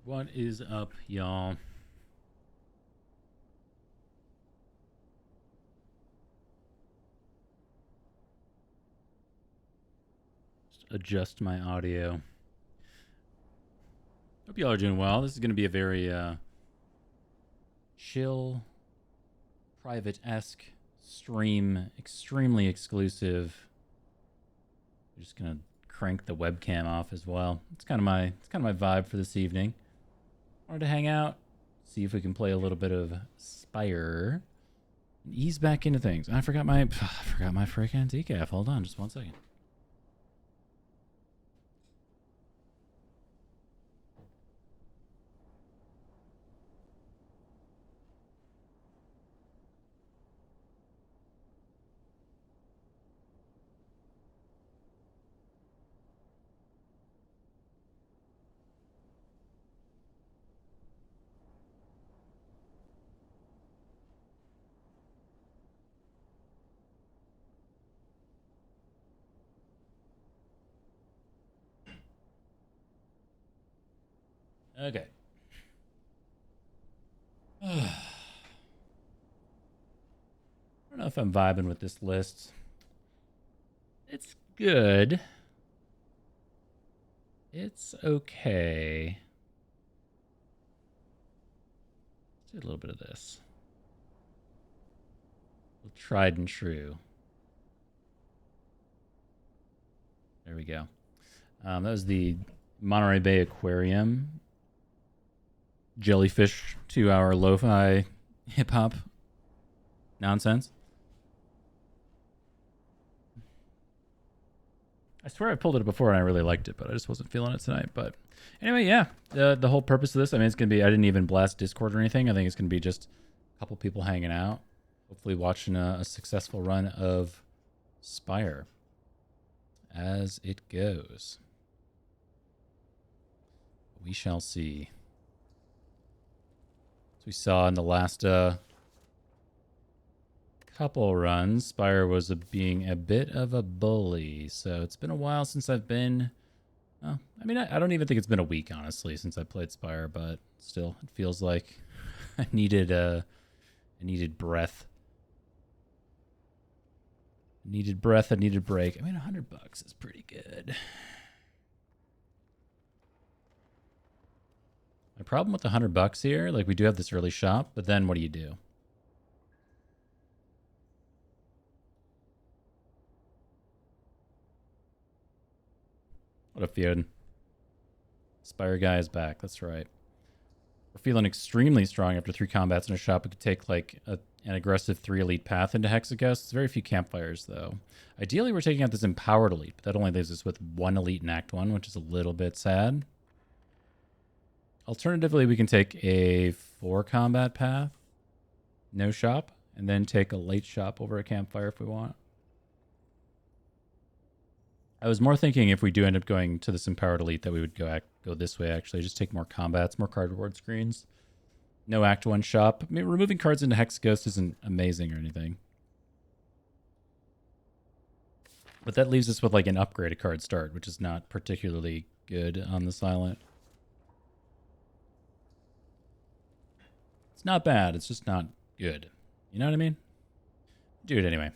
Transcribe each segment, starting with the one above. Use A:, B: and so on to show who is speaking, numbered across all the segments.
A: What is up, y'all? Just adjust my audio. Hope y'all are doing well. This is going to be a very chill, private-esque stream, extremely exclusive. I'm just going to crank the webcam off as well. It's kind of my vibe for this evening. Wanted to hang out, see if we can play a little bit of Spire, and ease back into things. I forgot my freaking decaf. Hold on, just 1 second. Okay. I don't know if I'm vibing with this list. It's good. It's okay. Let's do a little bit of this. Tried and true. There we go. That was the Monterey Bay Aquarium jellyfish 2-hour lo-fi hip-hop nonsense. I swear I pulled it before and I really liked it, but I just wasn't feeling it tonight. But anyway, yeah, the whole purpose of this, I mean, it's going to be, I didn't even blast Discord or anything. I think it's going to be just a couple people hanging out, hopefully watching a successful run of Spire as it goes. We shall see. As we saw in the last couple runs, Spire was being a bit of a bully. So it's been a while since I've been... Well, I mean, I don't even think it's been a week, honestly, since I played Spire. But still, it feels like I needed breath. Needed breath, I needed break. I mean, $100 is pretty good. My problem with the $100 here, like we do have this early shop, but then what do you do? What up, Fiod? Spire guy is back. That's right. We're feeling extremely strong after 3 combats in a shop. We could take like an aggressive 3 elite path into Hexaghost. It's very few campfires though. Ideally, we're taking out this empowered elite, but that only leaves us with 1 elite in Act 1, which is a little bit sad. Alternatively, we can take a 4 combat path, no shop, and then take a late shop over a campfire if we want. I was more thinking if we do end up going to this empowered elite that we would go this way, actually. Just take more combats, more card reward screens. No Act 1 shop. I mean, removing cards into Hexaghost isn't amazing or anything. But that leaves us with like an upgraded card start, which is not particularly good on the Silent. It's not bad, it's just not good. You know what I mean? Do it anyway.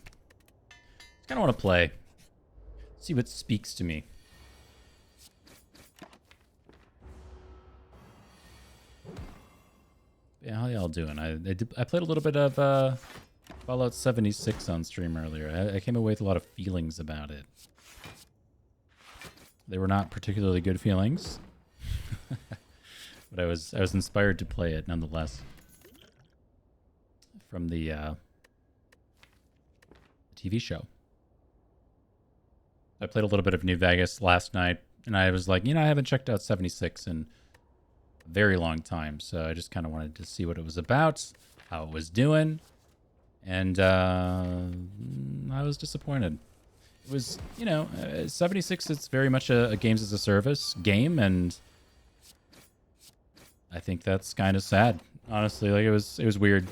A: Just kind of want to play. See what speaks to me. Yeah, how y'all doing? I played a little bit of Fallout 76 on stream earlier. I came away with a lot of feelings about it. They were not particularly good feelings. But I was inspired to play it nonetheless. From the TV show. I played a little bit of New Vegas last night, and I was like, you know, I haven't checked out 76 in a very long time, so I just kind of wanted to see what it was about, how it was doing, and I was disappointed. It was, you know, 76, it's very much a games as a service game, and I think that's kind of sad, honestly. Like, it was weird.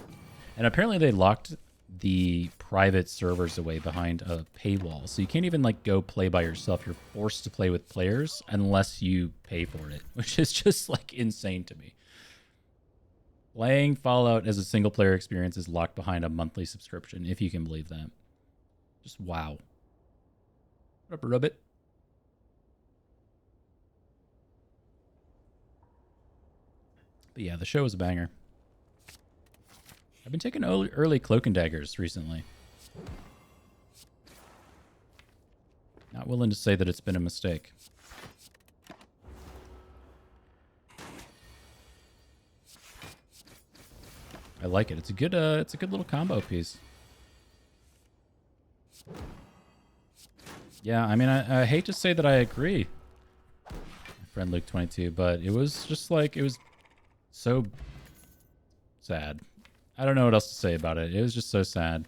A: And apparently they locked the private servers away behind a paywall. So you can't even like go play by yourself. You're forced to play with players unless you pay for it, which is just like insane to me. Playing Fallout as a single player experience is locked behind a monthly subscription, if you can believe that. Just wow. What up, Rubbit? But yeah, the show is a banger. I've been taking early Cloak and Daggers recently. Not willing to say that it's been a mistake. I like it. It's a good little combo piece. Yeah, I mean, I hate to say that I agree, my friend Luke22, but it was just like, it was so sad. I don't know what else to say about it. It was just so sad.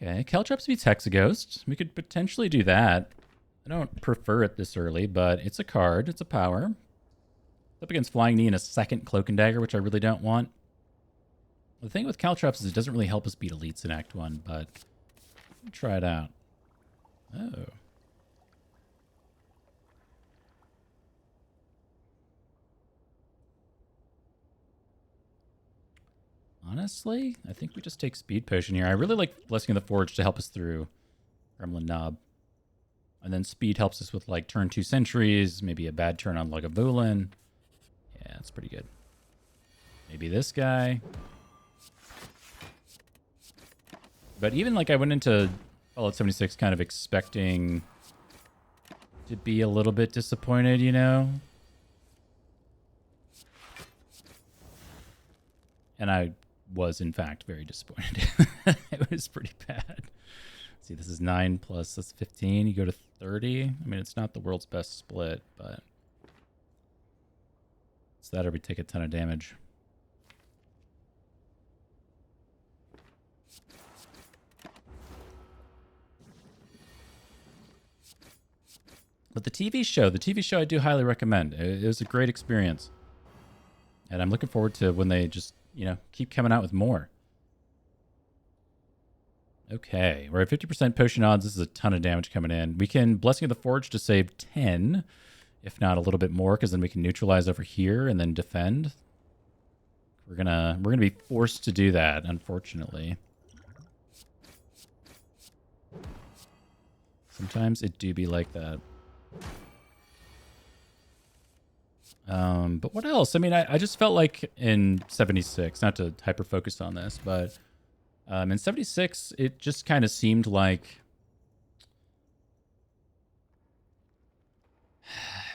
A: Okay, Caltrops beats Hexaghost. We could potentially do that. I don't prefer it this early, but it's a card. It's a power. It's up against Flying Knee and a second Cloak and Dagger, which I really don't want. The thing with Caltrops is it doesn't really help us beat elites in Act 1, but try it out. Oh. Honestly, I think we just take Speed Potion here. I really like Blessing of the Forge to help us through Gremlin Knob. And then Speed helps us with like turn 2 Sentries, maybe a bad turn on Lagavulin. Yeah, that's pretty good. Maybe this guy. But even like I went into Fallout 76 kind of expecting to be a little bit disappointed, you know? And I was, in fact, very disappointed. It was pretty bad. Let's see, this is 9 plus, that's 15. You go to 30. I mean, it's not the world's best split, but it's that or we take a ton of damage. But the TV show I do highly recommend. It was a great experience. And I'm looking forward to when they just, you know, keep coming out with more. Okay, we're at 50% potion odds. This is a ton of damage coming in. We can Blessing of the Forge to save 10, if not a little bit more, because then we can neutralize over here and then defend. We're gonna be forced to do that, unfortunately. Sometimes it do be like that. But what else? I mean, I just felt like in 76, not to hyper focus on this, but in 76, it just kind of seemed like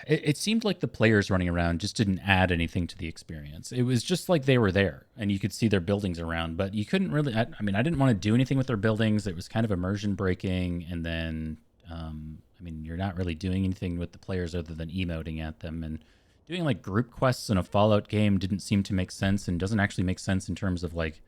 A: it seemed like the players running around just didn't add anything to the experience. It was just like they were there and you could see their buildings around, but you couldn't really, I mean, I didn't want to do anything with their buildings. It was kind of immersion breaking. And then, I mean, you're not really doing anything with the players other than emoting at them, and doing like group quests in a Fallout game didn't seem to make sense, and doesn't actually make sense in terms of like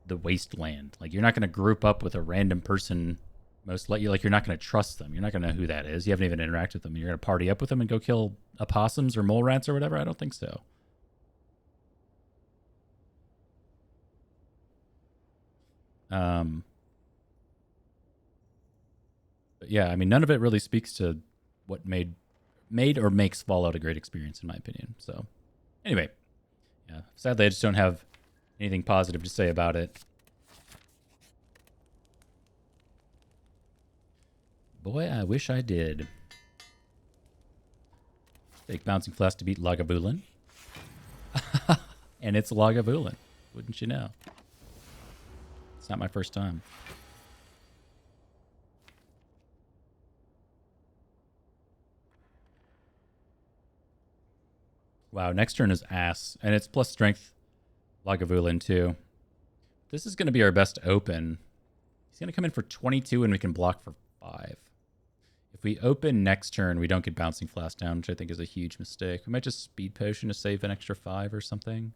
A: the wasteland. Like, you're not going to group up with a random person. Most likely, like, you're not going to trust them. You're not going to know who that is. You haven't even interacted with them. You're going to party up with them and go kill opossums or mole rats or whatever. I don't think so. But yeah, I mean, none of it really speaks to what made or makes Fallout a great experience, in my opinion. So, anyway, yeah. Sadly, I just don't have anything positive to say about it. Boy, I wish I did. Fake Bouncing Flask to beat Lagavulin. And it's Lagavulin. Wouldn't you know? It's not my first time. Wow, next turn is ass. And it's plus strength Lagavulin too. This is going to be our best open. He's going to come in for 22 and we can block for 5. If we open next turn, we don't get Bouncing Flask down, which I think is a huge mistake. We might just Speed Potion to save an extra 5 or something.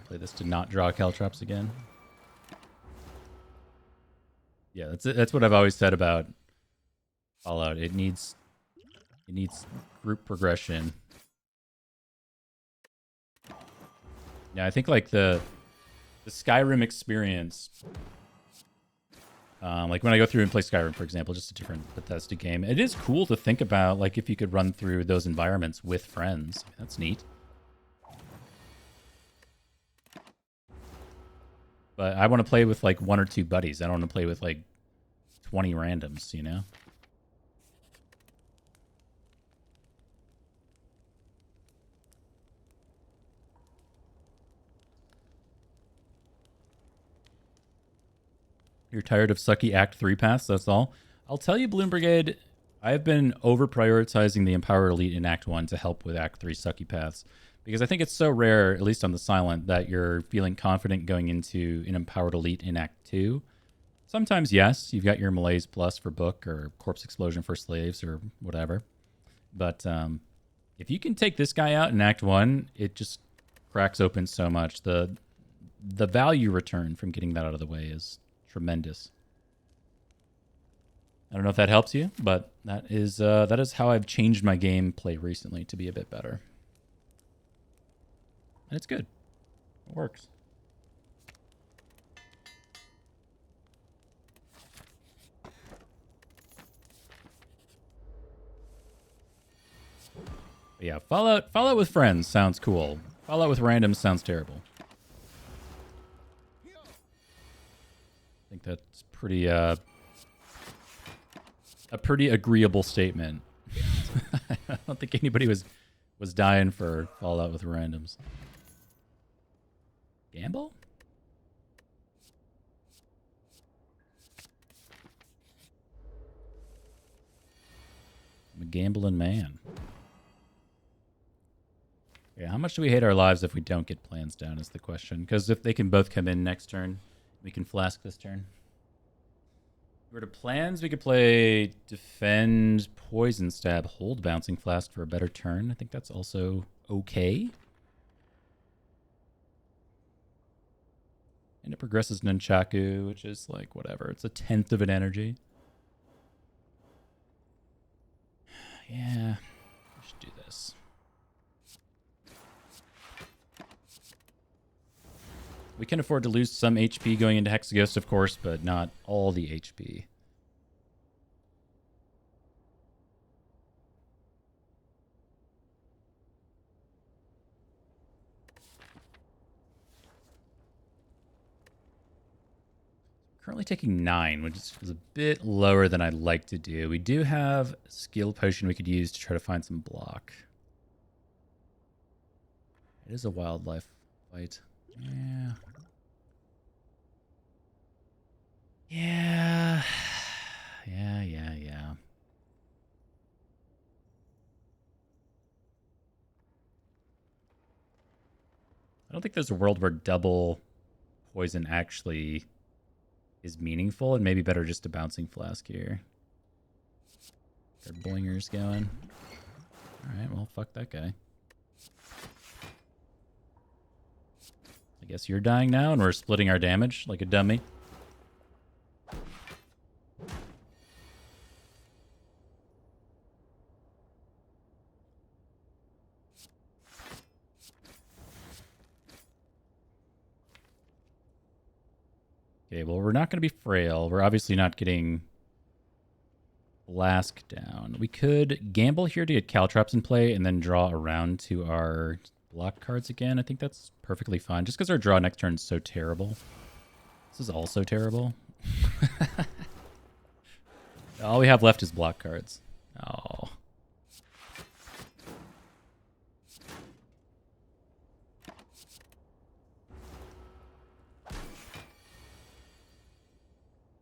A: Play this to not draw Caltrops again. Yeah, that's what I've always said about Fallout. It needs group progression. Yeah, I think like the Skyrim experience, like when I go through and play Skyrim, for example, just a different Bethesda game, it is cool to think about, like, if you could run through those environments with friends. That's neat. But I want to play with like 1 or 2 buddies. I don't want to play with like 20 randoms, you know? You're tired of sucky Act 3 paths, that's all. I'll tell you, Bloom Brigade, I've been over prioritizing the Empowered Elite in Act 1 to help with Act 3 sucky paths. Because I think it's so rare, at least on the Silent, that you're feeling confident going into an Empowered Elite in Act 2. Sometimes, yes, you've got your Malaise Plus for Book or Corpse Explosion for Slaves or whatever. But if you can take this guy out in Act 1, it just cracks open so much. The value return from getting that out of the way is tremendous. I don't know if that helps you, but that is how I've changed my gameplay recently to be a bit better. And it's good. It works. But yeah, Fallout with friends sounds cool. Fallout with randoms sounds terrible. I think that's pretty a pretty agreeable statement. I don't think anybody was dying for Fallout with randoms. Gamble? I'm a gambling man. Yeah, how much do we hate our lives if we don't get plans down is the question. Because if they can both come in next turn, we can flask this turn. If we were to plans, we could play Defend, Poison Stab, hold Bouncing Flask for a better turn. I think that's also okay. And it progresses Nunchaku, which is like whatever. It's 1/10 of an energy. Yeah, we should do this. We can afford to lose some HP going into Hexaghost, of course, but not all the HP. Currently taking 9, which is a bit lower than I'd like to do. We do have a skill potion we could use to try to find some block. It is a wildlife fight. Yeah. Yeah. Yeah. I don't think there's a world where double poison actually is meaningful, and maybe better just a bouncing flask here. Their blingers going. Alright, well, fuck that guy. I guess you're dying now, and we're splitting our damage like a dummy. Okay, well, we're not going to be frail. We're obviously not getting Blask down. We could gamble here to get Caltrops in play and then draw around to our block cards again. I think that's perfectly fine. Just because our draw next turn is so terrible. This is also terrible. All we have left is block cards. Oh.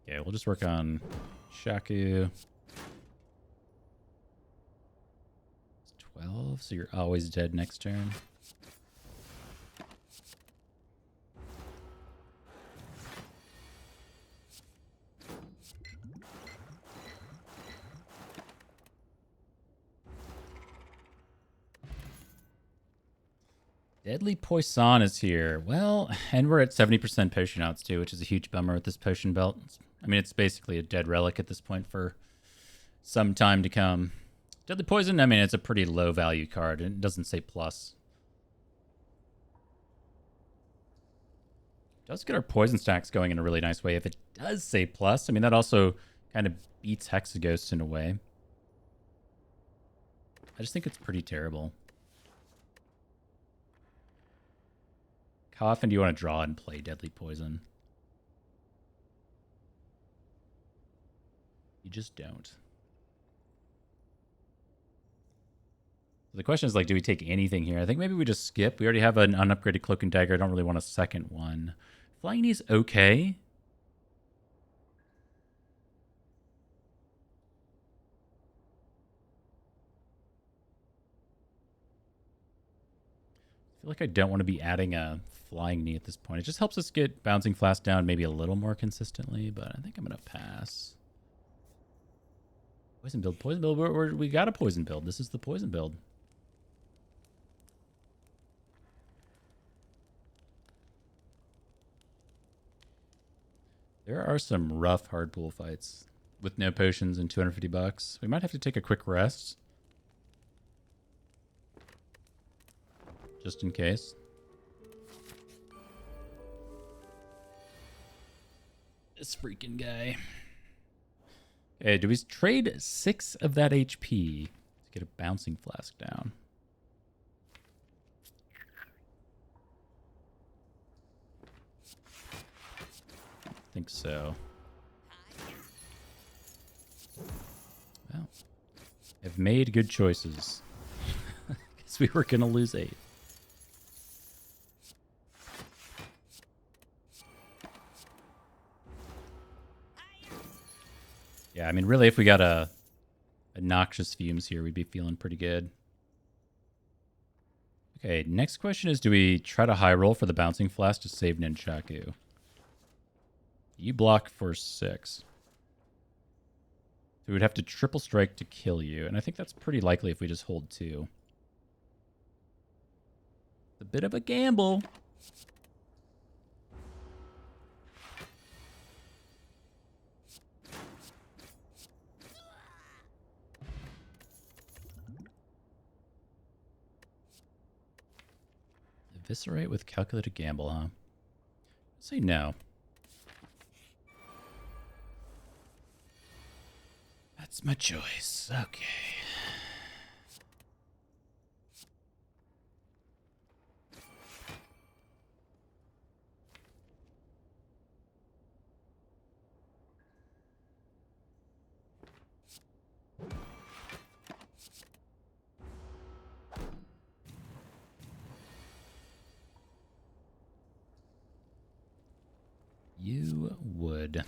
A: Okay, we'll just work on Shaku. It's 12, so you're always dead next turn. Deadly Poison is here. Well, and we're at 70% potion outs too, which is a huge bummer with this potion belt. I mean, it's basically a dead relic at this point for some time to come. Deadly Poison, I mean, it's a pretty low value card. It doesn't say plus. Does get our poison stacks going in a really nice way. If it does say plus, I mean, that also kind of beats Hexaghost in a way. I just think it's pretty terrible. How often do you want to draw and play Deadly Poison? You just don't. So the question is, like, do we take anything here? I think maybe we just skip. We already have an unupgraded Cloak and Dagger. I don't really want a second one. Flying Knee's okay. I feel like I don't want to be adding a Flying Knee at this point. It just helps us get Bouncing Flask down maybe a little more consistently, but I think I'm going to pass. Poison build. Poison build. We got a poison build. This is the poison build. There are some rough hard pool fights with no potions and $250. We might have to take a quick rest. Just in case. This freaking guy. Okay, do we trade 6 of that HP to get a Bouncing Flask down? I think so. Well, I've made good choices. Guess we were going to lose 8. Yeah, I mean, really, if we got a Noxious Fumes here, we'd be feeling pretty good. Okay, next question is, do we try to high roll for the Bouncing Flask to save Nunchaku? You block for 6. So we would have to triple strike to kill you, and I think that's pretty likely if we just hold 2. It's a bit of a gamble. Eviscerate with calculated gamble, huh? Say no. That's my choice. Okay. You would.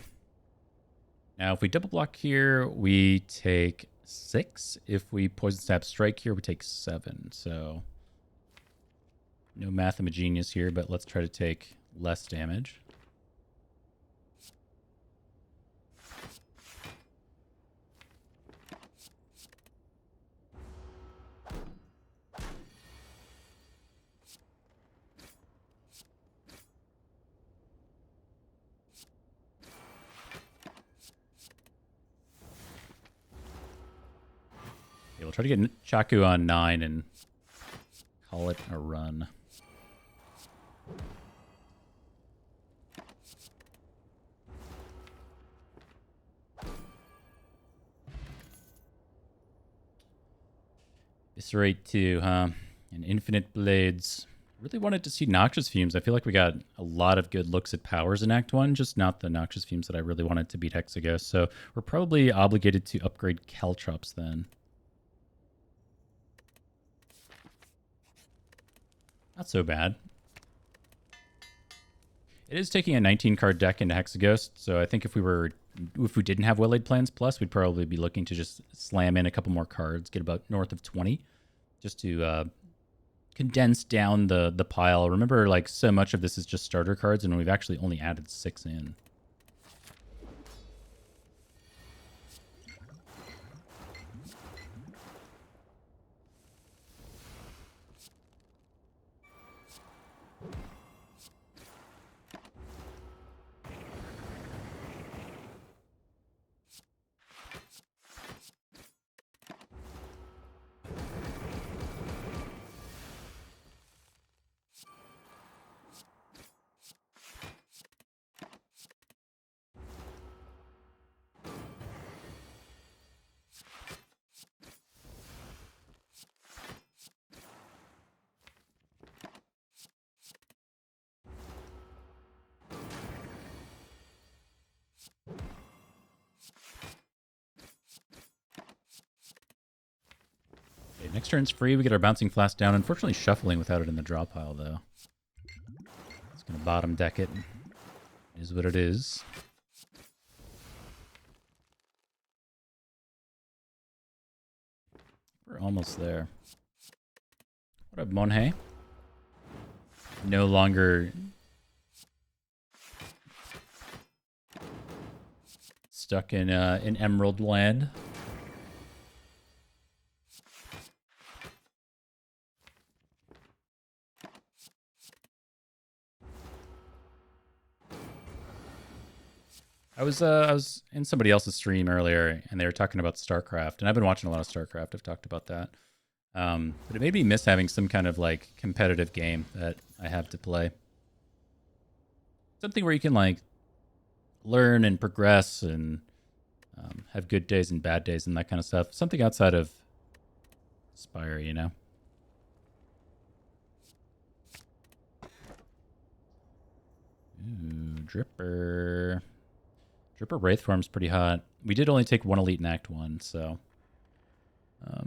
A: Now, if we double block here, we take 6. If we poison stab strike here, we take 7. So, no Mathemagenius here, but let's try to take less damage. We'll try to get Chaku on 9 and call it a run. Eviscerate 2, huh? And Infinite Blades. Really wanted to see Noxious Fumes. I feel like we got a lot of good looks at powers in Act 1, just not the Noxious Fumes that I really wanted to beat Hexaghost. So we're probably obligated to upgrade Caltrops then. Not so bad. It is taking a 19-card deck into Hexaghost, so I think if we didn't have Well-Laid Plans Plus, we'd probably be looking to just slam in a couple more cards, get about north of 20, just to condense down the pile. Remember, like, so much of this is just starter cards, and we've actually only added 6 in. Next turn's free. We get our Bouncing Flask down. Unfortunately, shuffling without it in the draw pile, though. It's going to bottom deck it. It is what it is. We're almost there. What up, Monhe? No longer stuck in Emerald Land. I was in somebody else's stream earlier, and they were talking about StarCraft, and I've been watching a lot of StarCraft. I've talked about that, but it made me miss having some kind of like competitive game that I have to play. Something where you can like learn and progress and have good days and bad days and that kind of stuff. Something outside of Spire, you know. Ooh, Dripper. Dripper Wraith form's pretty hot. We did only take one elite in Act 1, so...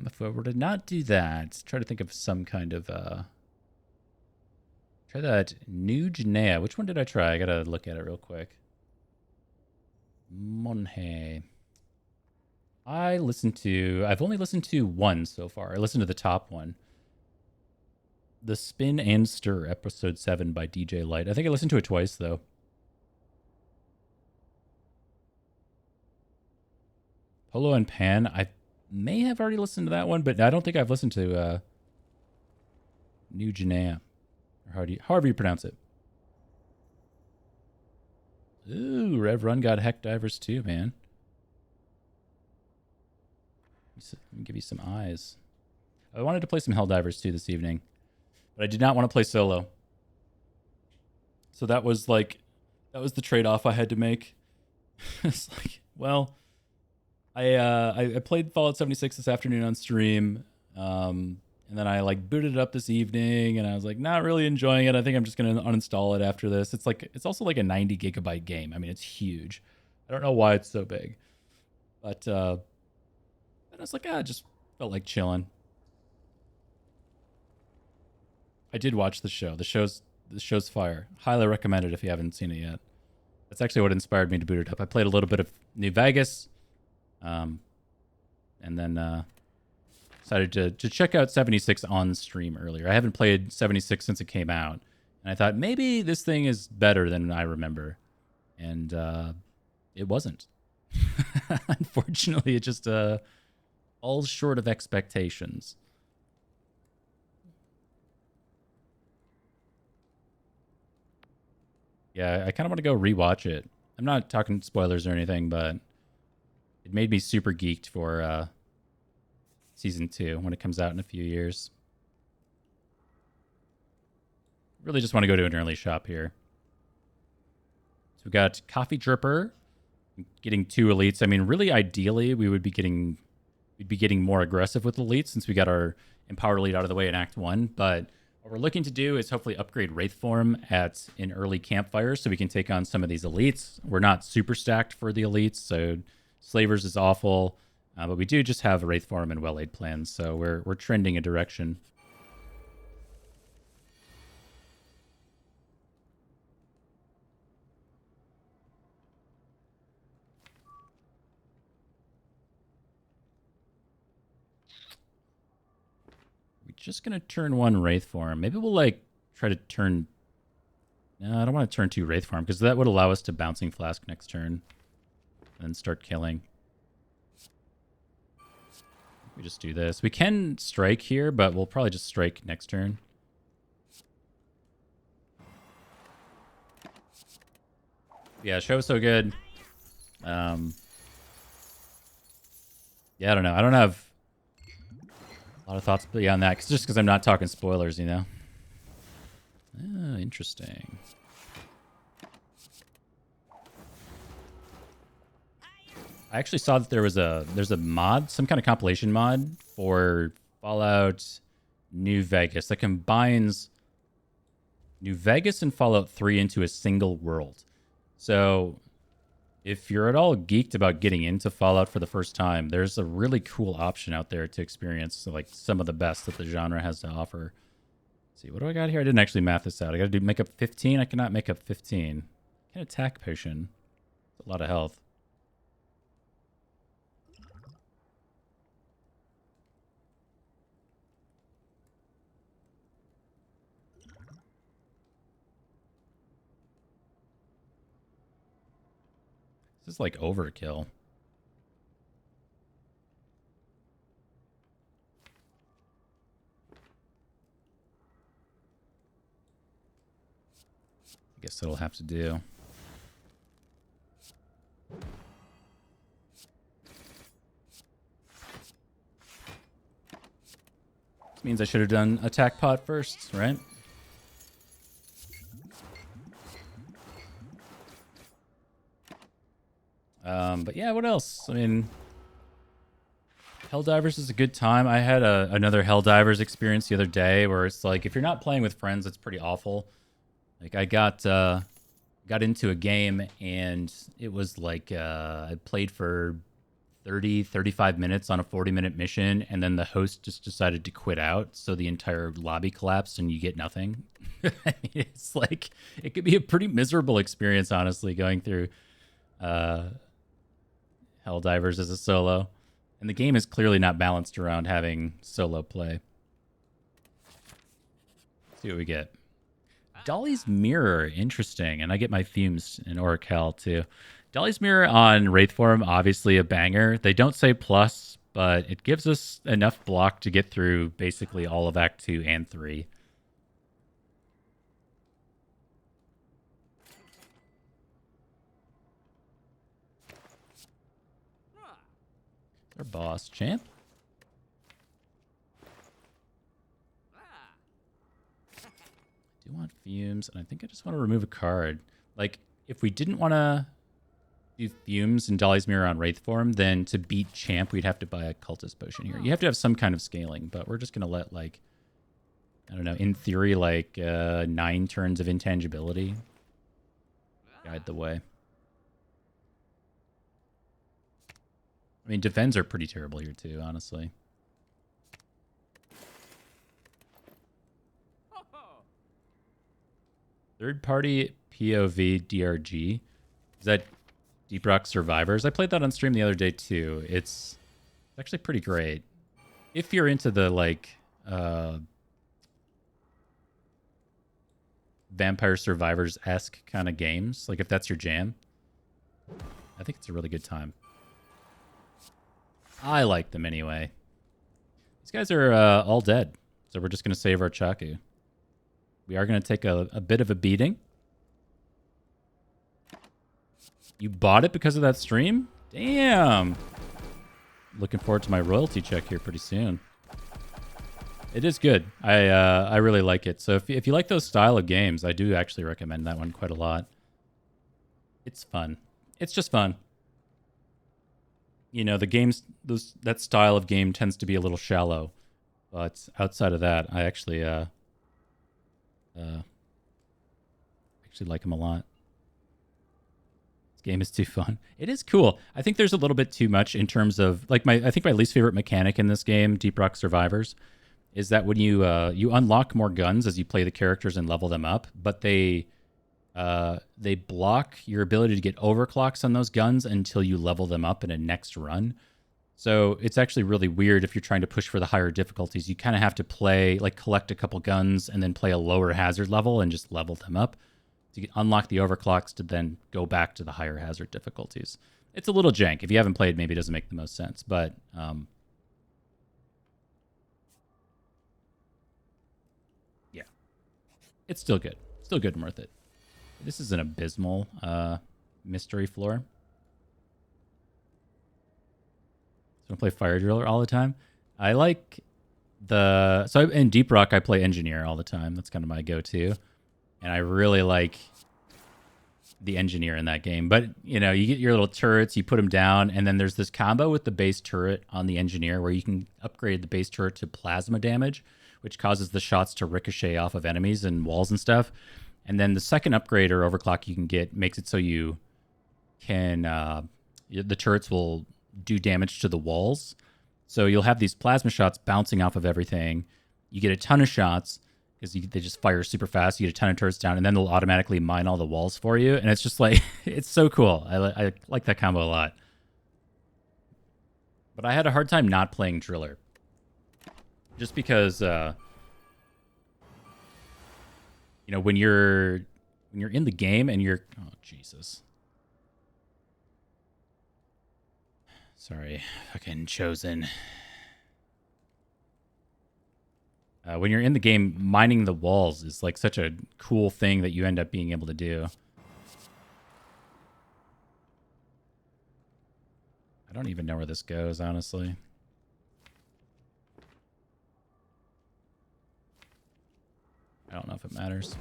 A: if I were to not do that, try to think of some kind of... try that New Janea. Which one did I try? I gotta look at it real quick. Monhe. I've only listened to one so far. I listened to the top one. The Spin and Stir, Episode 7 by DJ Light. I think I listened to it twice, though. Polo and Pan. I may have already listened to that one, but I don't think I've listened to New Janea. Or however you pronounce it. Ooh, Rev Run got Heck Divers too, man. Let me give you some eyes. I wanted to play some Hell Divers too this evening, but I did not want to play solo. So that was the trade-off I had to make. It's like, well, I played Fallout 76 this afternoon on stream, and then I like booted it up this evening, and I was like, not really enjoying it. I think I'm just gonna uninstall it after this. It's also like a 90 gigabyte game. I mean, it's huge. I don't know why it's so big, but and I was like, I just felt like chilling. I did watch the show. The show's fire. Highly recommend it if you haven't seen it yet. That's actually what inspired me to boot it up. I played a little bit of New Vegas, and then decided to check out 76 on stream earlier. I haven't played 76 since it came out, and I thought maybe this thing is better than I remember, and it wasn't. Unfortunately, it just falls short of expectations. Yeah, I kind of want to go rewatch it. I'm not talking spoilers or anything, but it made me super geeked for season 2 when it comes out in a few years. Really just want to go to an early shop here. So we've got Coffee Dripper, getting 2 elites. I mean, really ideally, we'd be getting more aggressive with elites since we got our Empower Elite out of the way in Act 1, but what we're looking to do is hopefully upgrade Wraith form at an early campfire so we can take on some of these elites. We're not super stacked for the elites, so Slavers is awful, but we do just have Wraith form and well-laid plans, so we're trending a direction. We're just gonna turn 1 Wraith form. Maybe we'll like try to turn. No, I don't want to turn 2 Wraith form because that would allow us to Bouncing Flask next turn and start killing. We just do this. We can strike here, but we'll probably just strike next turn. Yeah, show's so good. Yeah, I don't know. I don't have a lot of thoughts beyond that, just because I'm not talking spoilers, you know. Oh, interesting. I actually saw that there's a mod, some kind of compilation mod for Fallout New Vegas that combines New Vegas and Fallout 3 into a single world. So If you're at all geeked about getting into Fallout for the first time, there's a really cool option out there to experience like some of the best that the genre has to offer. Let's see, what do I got here? I didn't actually math this out. I got to make up 15. I cannot make up 15. Can attack potion. That's a lot of health. This is like overkill. I guess it'll have to do. This means I should have done attack pot first, right? But yeah, what else? I mean, Helldivers is a good time. I had another Helldivers experience the other day where it's like, if you're not playing with friends, it's pretty awful. Like I got into a game and it was like I played for 35 minutes on a 40-minute mission, and then the host just decided to quit out, so the entire lobby collapsed and you get nothing. I mean, it's like, it could be a pretty miserable experience, honestly, going through Helldivers as a solo. And the game is clearly not balanced around having solo play. Let's see what we get. Dolly's Mirror, interesting. And I get my fumes in Oracle too. Dolly's Mirror on Wraith form, obviously a banger. They don't say plus, but it gives us enough block to get through basically all of Act 2 and 3. Our boss, champ. I do want fumes, and I think I just want to remove a card. Like, if we didn't want to do fumes and Dolly's Mirror on Wraith form, then to beat champ, we'd have to buy a cultist potion here. You have to have some kind of scaling, but we're just going to let, like, I don't know, in theory, like 9 turns of intangibility guide the way. I mean, defends are pretty terrible here, too, honestly. Third-party POV DRG. Is that Deep Rock Survivors? I played that on stream the other day, too. It's actually pretty great. If you're into the, like, Vampire Survivors-esque kind of games, like if that's your jam, I think it's a really good time. I like them anyway. These guys are all dead, so we're just going to save our Chaku. We are going to take a bit of a beating. You bought it because of that stream? Damn. Looking forward to my royalty check here pretty soon. It is good. I really like it. So if you like those style of games, I do actually recommend that one quite a lot. It's fun. It's just fun. You know, the games, that style of game tends to be a little shallow, but outside of that, I actually like them a lot. This game is too fun. It is cool. I think there's a little bit too much in terms of like I think my least favorite mechanic in this game, Deep Rock Survivors, is that when you unlock more guns as you play the characters and level them up, but they block your ability to get overclocks on those guns until you level them up in a next run. So it's actually really weird if you're trying to push for the higher difficulties. You kind of have to play, like collect a couple guns and then play a lower hazard level and just level them up to unlock the overclocks to then go back to the higher hazard difficulties. It's a little jank. If you haven't played, maybe it doesn't make the most sense. But yeah, it's still good. Still good and worth it. This is an abysmal mystery floor. So I play Fire Driller all the time. I like in Deep Rock, I play Engineer all the time. That's kind of my go-to. And I really like the Engineer in that game. But, you know, you get your little turrets, you put them down, and then there's this combo with the base turret on the Engineer where you can upgrade the base turret to plasma damage, which causes the shots to ricochet off of enemies and walls and stuff. And then the second upgrade or overclock you can get makes it so you can the turrets will do damage to the walls. So you'll have these plasma shots bouncing off of everything. You get a ton of shots because they just fire super fast. You get a ton of turrets down, and then they'll automatically mine all the walls for you. And it's just like, it's so cool. I like that combo a lot. But I had a hard time not playing Driller. Just because, you know, when you're in the game and you're... Oh, Jesus. Sorry, fucking Chosen. When you're in the game, mining the walls is like such a cool thing that you end up being able to do. I don't even know where this goes, honestly. I don't know if it matters.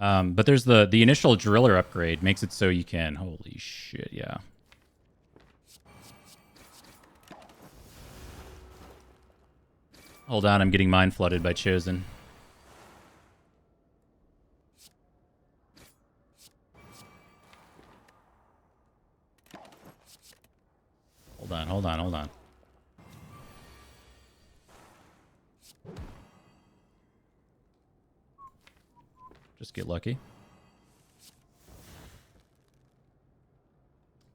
A: But there's the initial driller upgrade makes it so you can... Holy shit, yeah. Hold on, I'm getting mind flooded by Chosen. Hold on. Just get lucky.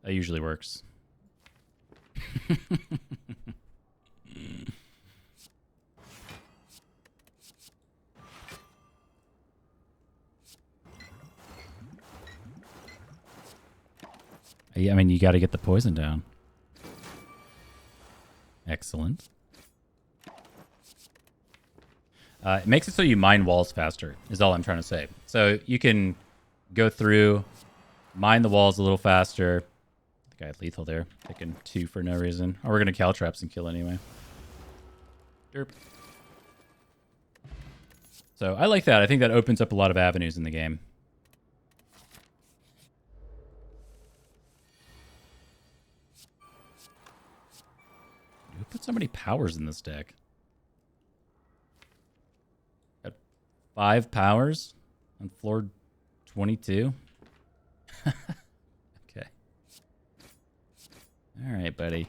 A: That usually works. I mean, you got to get the poison down. Excellent. It makes it so you mine walls faster, is all I'm trying to say. So you can go through, mine the walls a little faster. I think I had lethal there. Picking 2 for no reason. Oh, we're going to caltraps and kill anyway. Derp. So I like that. I think that opens up a lot of avenues in the game. Who put so many powers in this deck? 5 powers on floor 22. Okay. All right, buddy.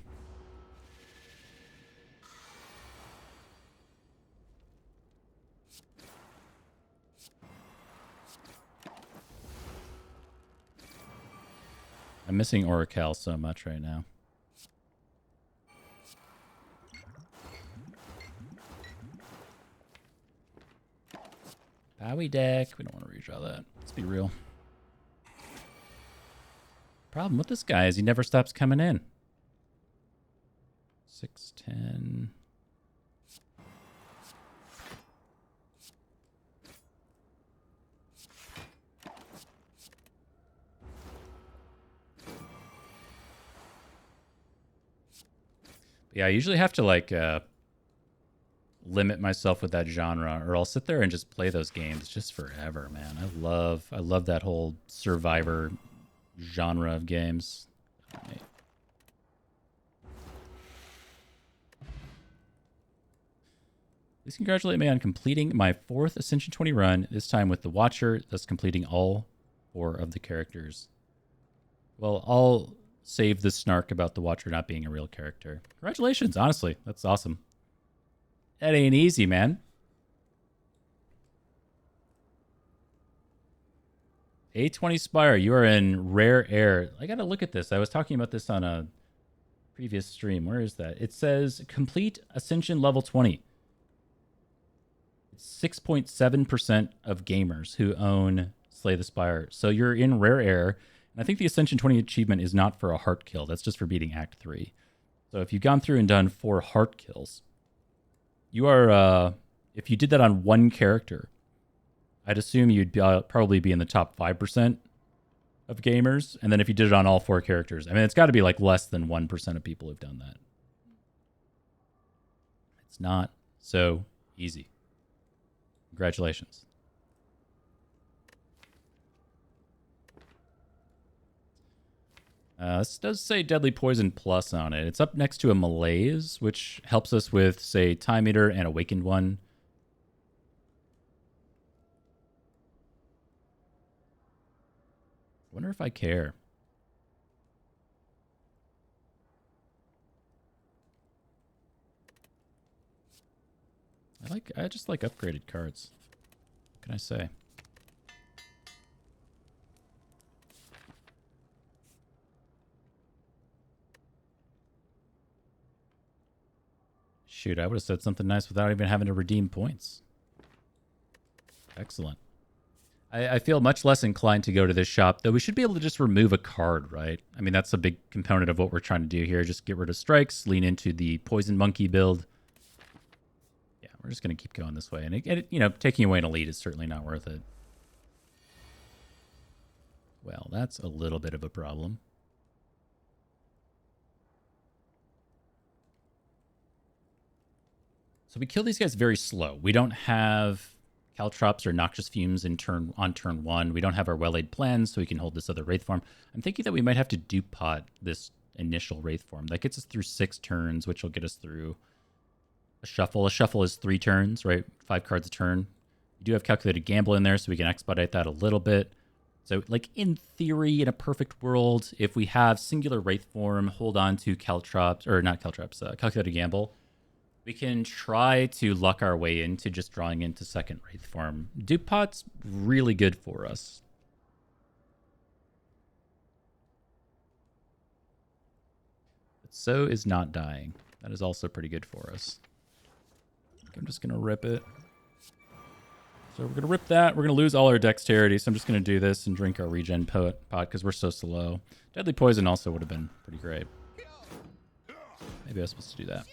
A: I'm missing Oracle so much right now. Bowie deck. We don't want to redraw that. Let's be real. Problem with this guy is he never stops coming in. 610. Yeah, I usually have to like limit myself with that genre, or I'll sit there and just play those games just forever, man. I love that whole survivor genre of games. Right. Please congratulate me on completing my 4th Ascension 20 run, this time with the Watcher, thus completing all 4 of the characters. Well, I'll save the snark about the Watcher not being a real character. Congratulations, honestly. That's awesome. That ain't easy, man. A20 Spire, you are in rare air. I gotta look at this. I was talking about this on a previous stream. Where is that? It says complete Ascension level 20. It's 6.7% of gamers who own Slay the Spire. So you're in rare air. And I think the Ascension 20 achievement is not for a heart kill. That's just for beating Act 3. So if you've gone through and done 4 heart kills, you are, if you did that on 1 character, I'd assume you'd probably be in the top 5% of gamers. And then if you did it on all 4 characters, I mean, it's got to be like less than 1% of people who've done that. It's not so easy. Congratulations. This does say Deadly Poison Plus on it. It's up next to a Malaise, which helps us with, say, Time Eater and Awakened One. wonder if I care. I just like upgraded cards. What can I say? Shoot, I would have said something nice without even having to redeem points. Excellent. I feel much less inclined to go to this shop, though we should be able to just remove a card, right? I mean, that's a big component of what we're trying to do here. Just get rid of strikes, lean into the Poison Monkey build. Yeah, we're just going to keep going this way. And, you know, taking away an elite is certainly not worth it. Well, that's a little bit of a problem. So we kill these guys very slow. We don't have Caltrops or Noxious Fumes on turn 1. We don't have our well-laid plans, so we can hold this other Wraith form. I'm thinking that we might have to dupe pot this initial Wraith form. That gets us through 6 turns, which will get us through a shuffle. A shuffle is 3 turns, right? 5 cards a turn. We do have Calculated Gamble in there, so we can expedite that a little bit. So, like, in theory, in a perfect world, if we have singular Wraith form, hold on to Caltrops, or not Caltrops, Calculated Gamble, we can try to luck our way into just drawing into second Wraith form. Dupe pot's really good for us. But so is not dying. That is also pretty good for us. I'm just going to rip it. So we're going to rip that. We're going to lose all our dexterity, so I'm just going to do this and drink our regen pot because we're so slow. Deadly Poison also would have been pretty great. Maybe I was supposed to do that.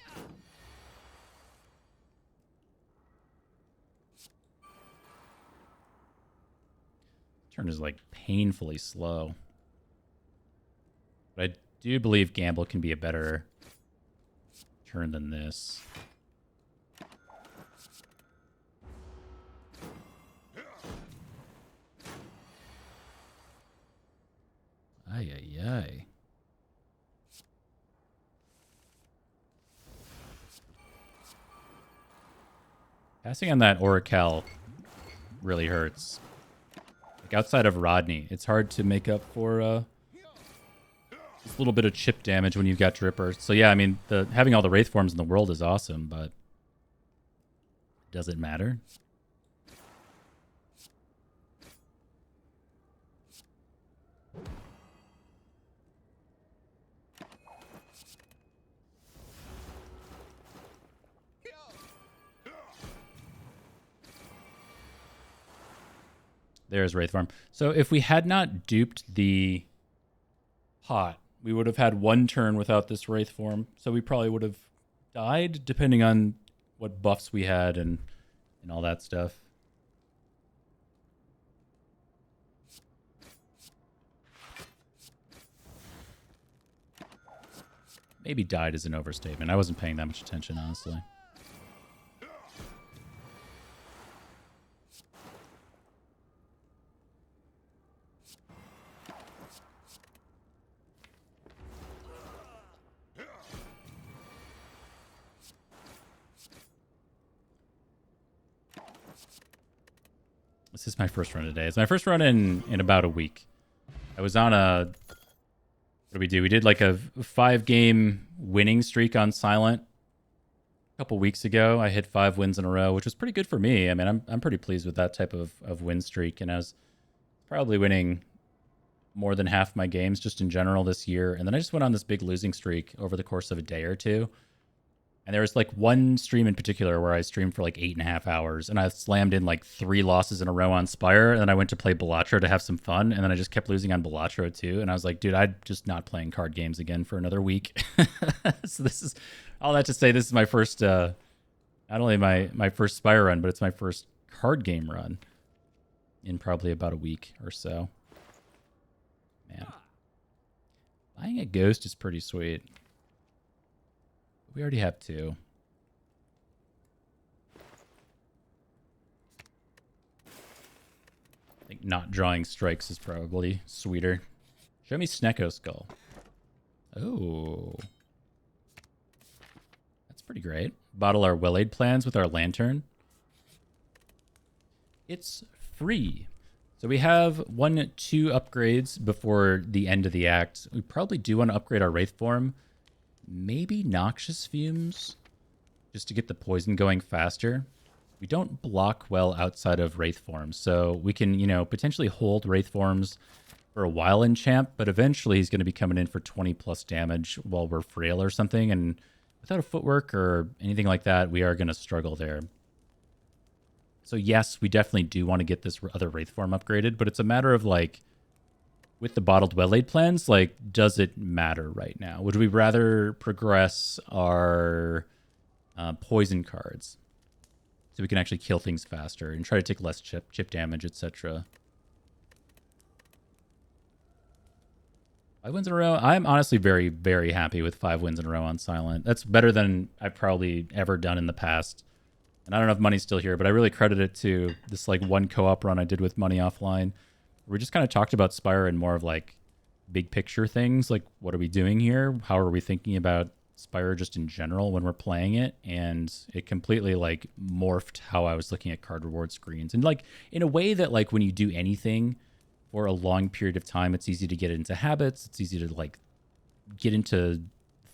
A: Turn is like painfully slow. But I do believe Gamble can be a better turn than this. Ay, ay, ay. Passing on that Oracle really hurts. Like outside of Rodney, it's hard to make up for just a little bit of chip damage when you've got Dripper. So yeah, I mean, having all the Wraith forms in the world is awesome, but does it matter? There's Wraith form. So if we had not duped the pot, we would have had 1 turn without this Wraith form. So we probably would have died, depending on what buffs we had and all that stuff. Maybe died is an overstatement. I wasn't paying that much attention, honestly. This is my first run today. It's my first run in about a week. I was on a... What did we do? We did like a 5-game winning streak on Silent a couple weeks ago. I hit 5 wins in a row, which was pretty good for me. I mean, I'm pretty pleased with that type of win streak. And I was probably winning more than half my games just in general this year. And then I just went on this big losing streak over the course of a day or two. And there was like one stream in particular where I streamed for like 8.5 hours and I slammed in like 3 losses in a row on Spire. And then I went to play Balatro to have some fun. And then I just kept losing on Balatro too. And I was like, dude, I'm just not playing card games again for another week. So this is all that to say, this is my first, not only my first Spire run, but it's my first card game run in probably about a week or so. Man. Buying a ghost is pretty sweet. We already have 2. I think not drawing strikes is probably sweeter. Show me Snecko Skull. Oh. That's pretty great. Bottle our well-laid plans with our lantern. It's free. So we have 2 upgrades before the end of the act. We probably do want to upgrade our Wraith form. Maybe Noxious Fumes, just to get the poison going faster. We don't block well outside of Wraith forms, so we can, potentially hold Wraith forms for a while in Champ, but eventually he's going to be coming in for 20 plus damage while we're frail or something, and without a footwork or anything like that, we are going to struggle there. So yes, we definitely do want to get this other Wraith form upgraded, but it's a matter of, like, with the bottled well-laid plans, like, does it matter right now? Would we rather progress our poison cards so we can actually kill things faster and try to take less chip damage, etc.? 5 wins in a row. I'm honestly very, very happy with 5 wins in a row on Silent. That's better than I've probably ever done in the past. And I don't know if Money's still here, but I really credit it to this like one co-op run I did with Money offline. We just kind of talked about Spire and more of like big picture things. Like, what are we doing here? How are we thinking about Spire just in general when we're playing it? And it completely like morphed how I was looking at card reward screens. And like in a way that like when you do anything for a long period of time, it's easy to get into habits. It's easy to like get into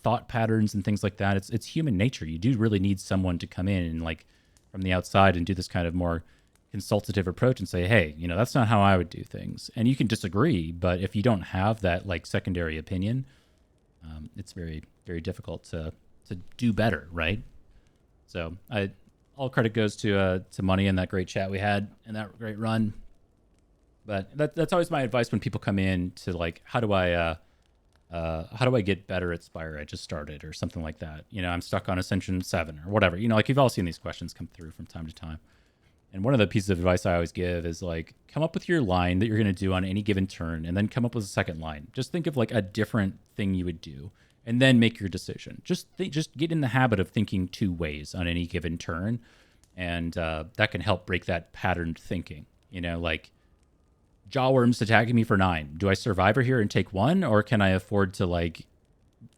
A: thought patterns and things like that. It's human nature. You do really need someone to come in and like from the outside and do this kind of more consultative approach and say, hey, that's not how I would do things. And you can disagree, but if you don't have that like secondary opinion, it's very, very difficult to do better, right? So all credit goes to Money and that great chat we had and that great run. But that's always my advice when people come in to like, how do I get better at Spire? I just started or something like that. I'm stuck on Ascension 7 or whatever. Like you've all seen these questions come through from time to time. And one of the pieces of advice I always give is like, come up with your line that you're going to do on any given turn and then come up with a second line. Just think of like a different thing you would do and then make your decision. Just get in the habit of thinking 2 ways on any given turn. And that can help break that patterned thinking. Like, Jawworm's attacking me for 9. Do I survivor here and take 1, or can I afford to like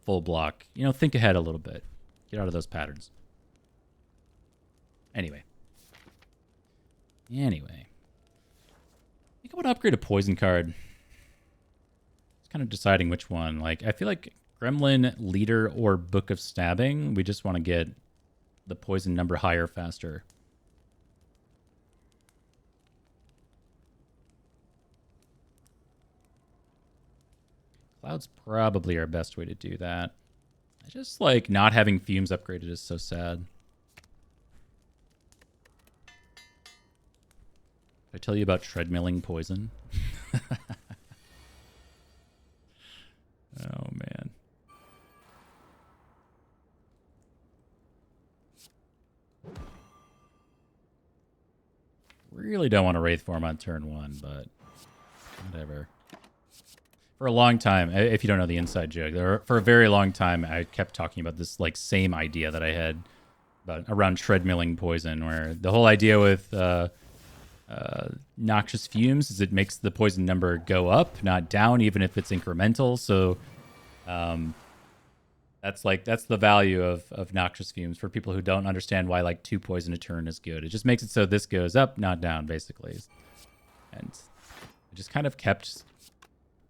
A: full block? Think ahead a little bit. Get out of those patterns. Anyway. I think I want to upgrade a poison card. It's kind of deciding which one. Like, I feel like Gremlin, Leader, or Book of Stabbing. We just want to get the poison number higher faster. Cloud's probably our best way to do that. I just like not having Fumes upgraded is so sad. Did I tell you about treadmilling poison? Oh, man. Really don't want to Wraith form on turn 1, but whatever. For a long time, if you don't know the inside joke, for a very long time, I kept talking about this like same idea that I had about around treadmilling poison, where the whole idea with Noxious Fumes is it makes the poison number go up, not down, even if it's incremental. So that's the value of Noxious Fumes for people who don't understand why like 2 poison a turn is good. It just makes it so this goes up, not down, basically. And I just kind of kept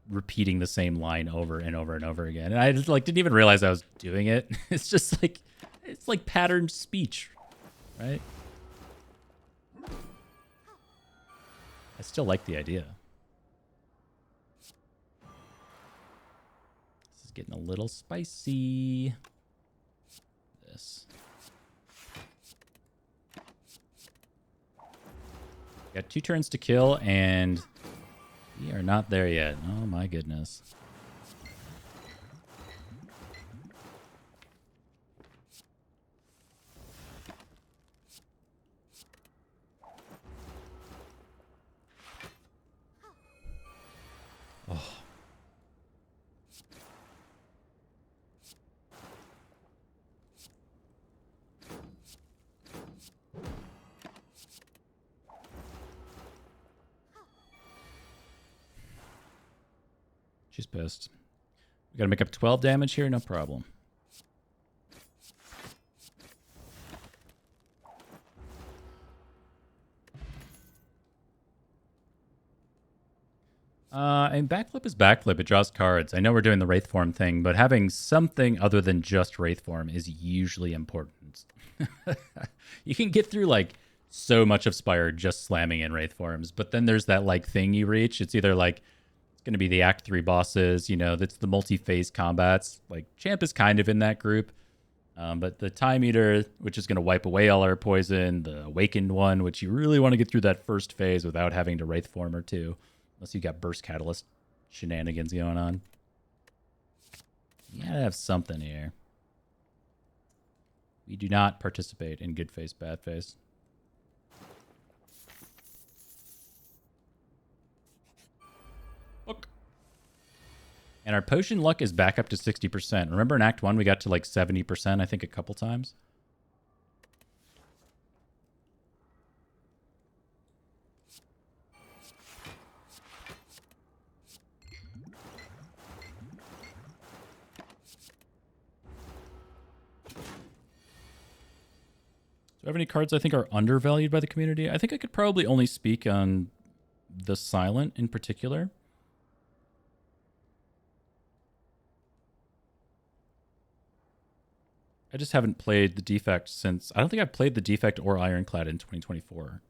A: repeating the same line over and over and over again. And I just like didn't even realize I was doing it. It's just like it's like patterned speech, right? I still like the idea. This is getting a little spicy. This. Got 2 turns to kill, and we are not there yet. Oh my goodness. Oh. She's pissed. We gotta make up 12 damage here, no problem. And backflip is backflip. It draws cards. I know we're doing the Wraith form thing, but having something other than just Wraith form is usually important. You can get through like so much of Spire just slamming in Wraith forms, but then there's that like thing you reach. It's either like it's going to be the Act 3 bosses, you know, that's the multi-phase combats. Like Champ is kind of in that group. But the Time Eater, which is going to wipe away all our poison, the Awakened one, which you really want to get through that first phase without having to Wraith form or two. Unless you got Burst Catalyst shenanigans going on. You gotta have something here. We do not participate in good face, bad face. Look. And our potion luck is back up to 60%. Remember in Act 1 we got to like 70%, I think, a couple times? Do I have any cards I think are undervalued by the community? I think I could probably only speak on the Silent in particular. I just haven't played the Defect since... I don't think I've played the Defect or Ironclad in 2024.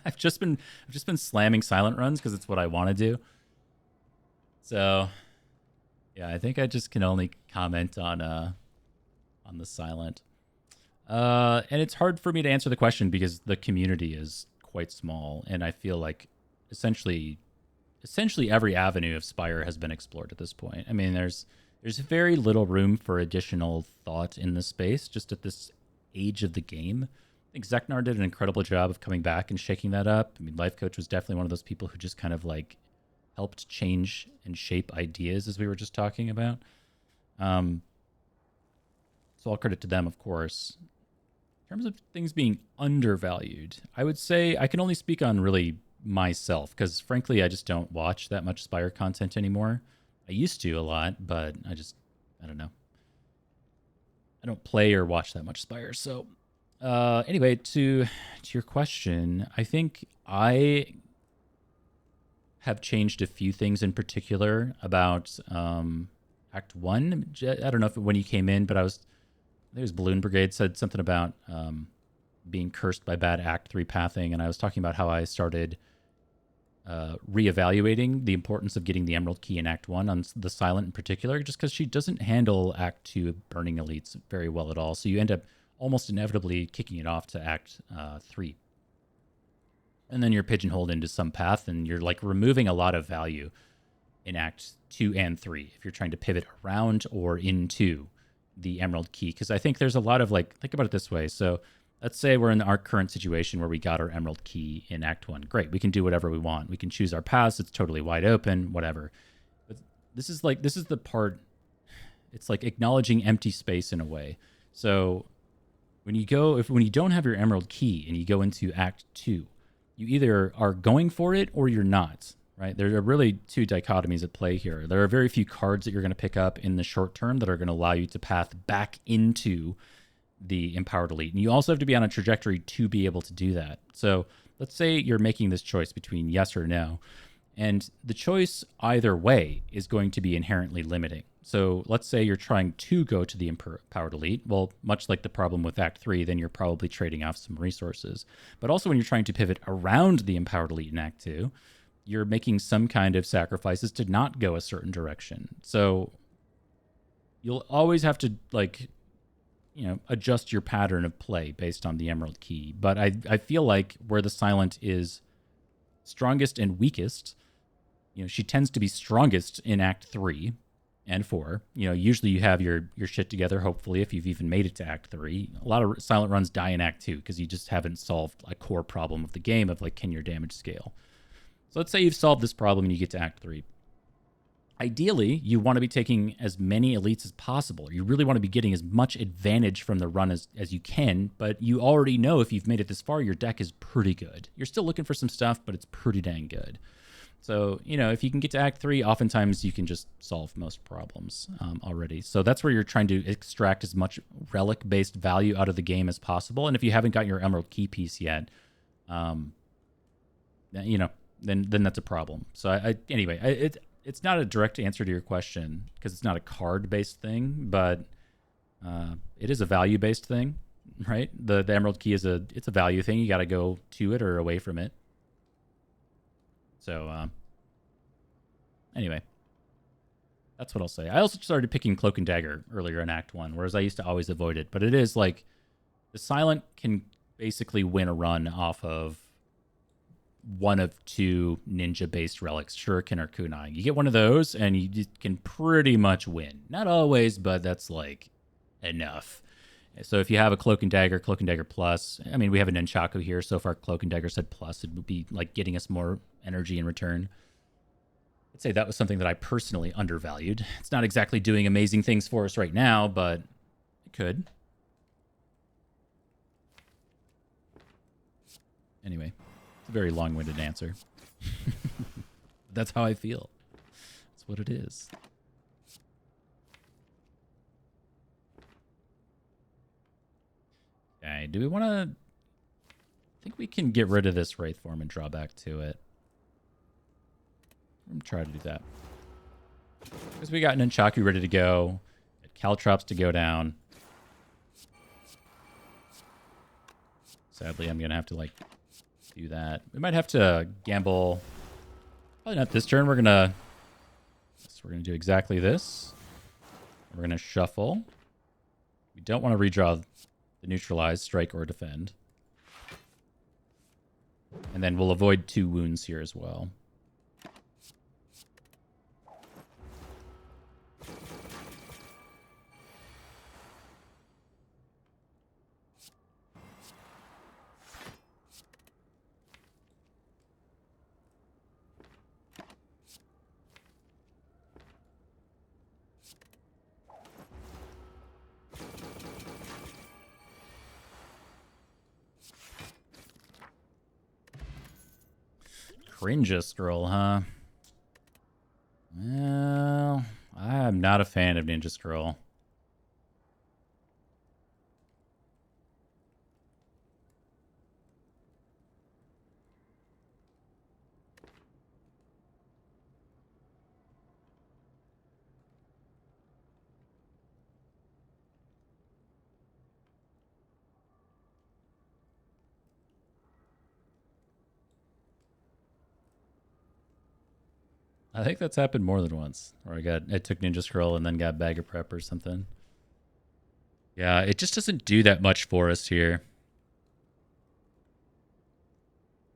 A: I've just been slamming Silent runs because it's what I want to do. So, yeah, I think I just can only comment on the Silent. And it's hard for me to answer the question because the community is quite small, and I feel like essentially every avenue of Spire has been explored at this point. I mean, there's very little room for additional thought in this space, just at this age of the game. I think Zeknar did an incredible job of coming back and shaking that up. I mean, Life Coach was definitely one of those people who just kind of like helped change and shape ideas, as we were just talking about. So all credit to them, of course. In terms of things being undervalued, I would say I can only speak on really myself because, frankly, I just don't watch that much Spire content anymore. I used to a lot, but I don't know. I don't play or watch that much Spire. So anyway, to your question, I think I have changed a few things in particular about Act 1. I don't know if when you came in, but I think it was Balloon Brigade said something about being cursed by bad Act 3 pathing, and I was talking about how I started reevaluating the importance of getting the Emerald Key in Act 1 on the Silent in particular, just because she doesn't handle Act 2 Burning Elites very well at all. So you end up almost inevitably kicking it off to Act 3. And then you're pigeonholed into some path, and you're like removing a lot of value in Act 2 and 3 if you're trying to pivot around or into the Emerald Key. Because I think there's a lot of like, think about it this way. So let's say we're in our current situation where we got our Emerald Key in Act 1. Great, we can do whatever we want. We can choose our paths. It's totally wide open, whatever. But this is the part, it's like acknowledging empty space in a way. So when you don't have your Emerald Key and you go into Act 2, you either are going for it or you're not, right? There are really two dichotomies at play here. There are very few cards that you're going to pick up in the short term that are going to allow you to path back into the Empowered Elite. And you also have to be on a trajectory to be able to do that. So let's say you're making this choice between yes or no. And the choice either way is going to be inherently limiting. So let's say you're trying to go to the Empowered Elite. Well, much like the problem with Act 3, then you're probably trading off some resources. But also when you're trying to pivot around the Empowered Elite in Act 2, you're making some kind of sacrifices to not go a certain direction. So you'll always have to adjust your pattern of play based on the Emerald Key. But I feel like where the Silent is strongest and weakest, she tends to be strongest in Act 3 and 4. Usually you have your shit together, hopefully, if you've even made it to Act 3. A lot of Silent runs die in Act 2 because you just haven't solved a core problem of the game of, like, can your damage scale? So let's say you've solved this problem and you get to Act 3. Ideally, you want to be taking as many elites as possible. You really want to be getting as much advantage from the run as you can, but you already know if you've made it this far, your deck is pretty good. You're still looking for some stuff, but it's pretty dang good. So, if you can get to Act 3, oftentimes you can just solve most problems already. So that's where you're trying to extract as much relic-based value out of the game as possible. And if you haven't got your Emerald Key piece yet, then that's a problem. So anyway, it's not a direct answer to your question because it's not a card based thing, but it is a value based thing, right? The Emerald Key it's a value thing. You got to go to it or away from it. So anyway, that's what I'll say. I also started picking Cloak and Dagger earlier in Act 1, whereas I used to always avoid it. But it is like the Silent can basically win a run off of one of two ninja-based relics, Shuriken or Kunai. You get one of those, and you can pretty much win. Not always, but that's like enough. So if you have a Cloak and Dagger Plus, I mean, we have a Nunchaku here. So far, Cloak and Dagger said Plus. It would be like getting us more energy in return. I'd say that was something that I personally undervalued. It's not exactly doing amazing things for us right now, but it could. Anyway, it's a very long-winded answer. That's how I feel. That's what it is. Okay, do we want to... I think we can get rid of this Wraith form and draw back to it. I'm going to try to do that. Because we got Nunchaku ready to go. Caltrops to go down. Sadly, I'm going to have to, like, do that. We might have to gamble. Probably not this turn. We're going to do exactly this. We're going to shuffle. We don't want to redraw the neutralize, strike, or defend. And then we'll avoid 2 wounds here as well. Cringe scroll, huh? Well, I'm not a fan of Ninja Scroll. I think that's happened more than once. Where I took Ninja Scroll and then got Bag of Prep or something. Yeah, it just doesn't do that much for us here.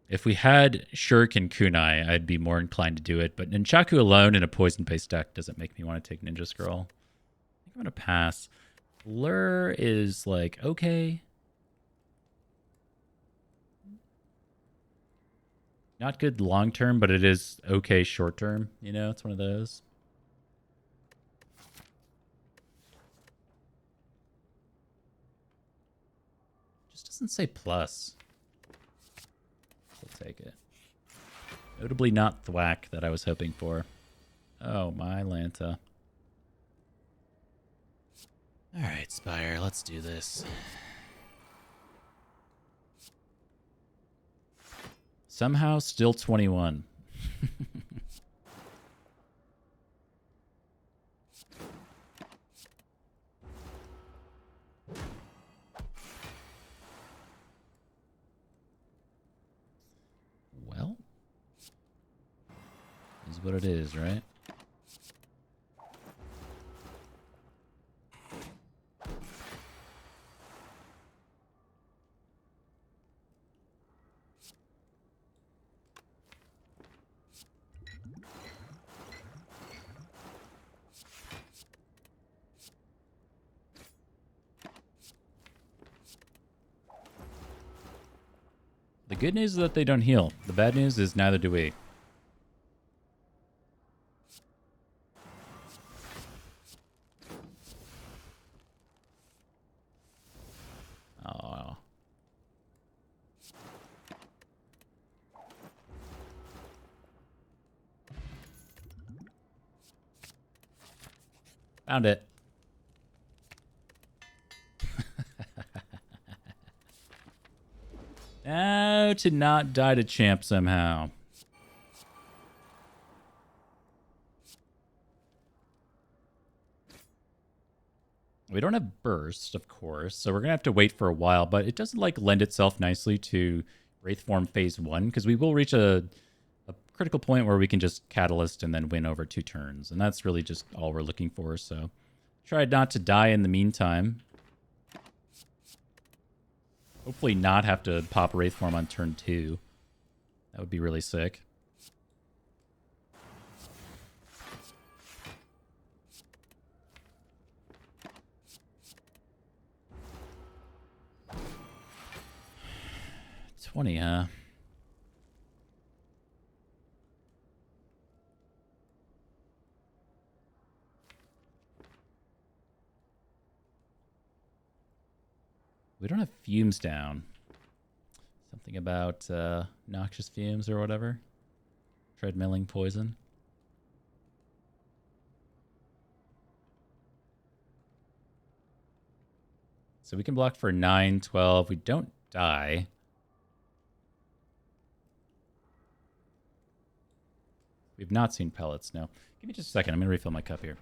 A: If we had Shuriken Kunai, I'd be more inclined to do it. But Nunchaku alone in a poison-based deck doesn't make me want to take Ninja Scroll. I think I'm going to pass. Lure is like, okay. Not good long term, but it is okay short term. You know, it's one of those. Just doesn't say plus. I'll take it. Notably not thwack that I was hoping for. Oh, my Lanta. All right, Spire, let's do this. Somehow still 21. Well, is what it is, right? The good news is that they don't heal. The bad news is neither do we. Oh. Found it. Now to not die to champ somehow. We don't have burst, of course, so we're going to have to wait for a while, but it doesn't like lend itself nicely to Wraith Form Phase 1, because we will reach a critical point where we can just Catalyst and then win over 2 turns, and that's really just all we're looking for, so try not to die in the meantime. Hopefully not have to pop Wraith Form on turn 2. That would be really sick. $20, huh? We don't have fumes down. Something about noxious fumes or whatever. Treadmilling poison. So we can block for 9, 12. We don't die. We've not seen pellets, no. Give me just a second. I'm going to refill my cup here.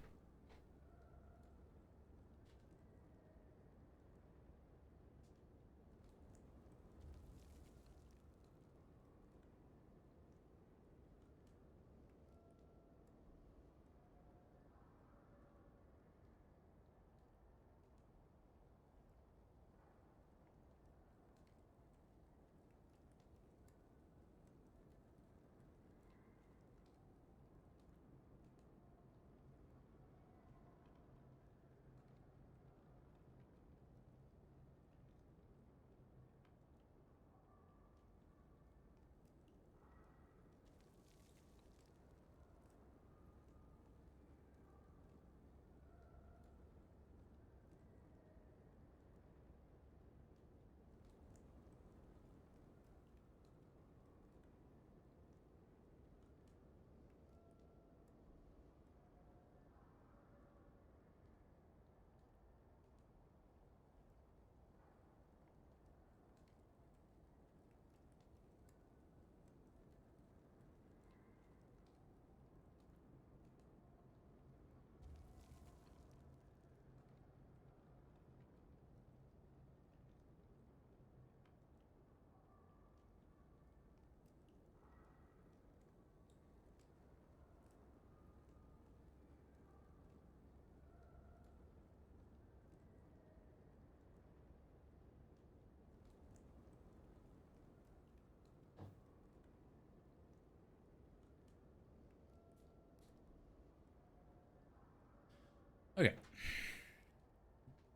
A: Okay.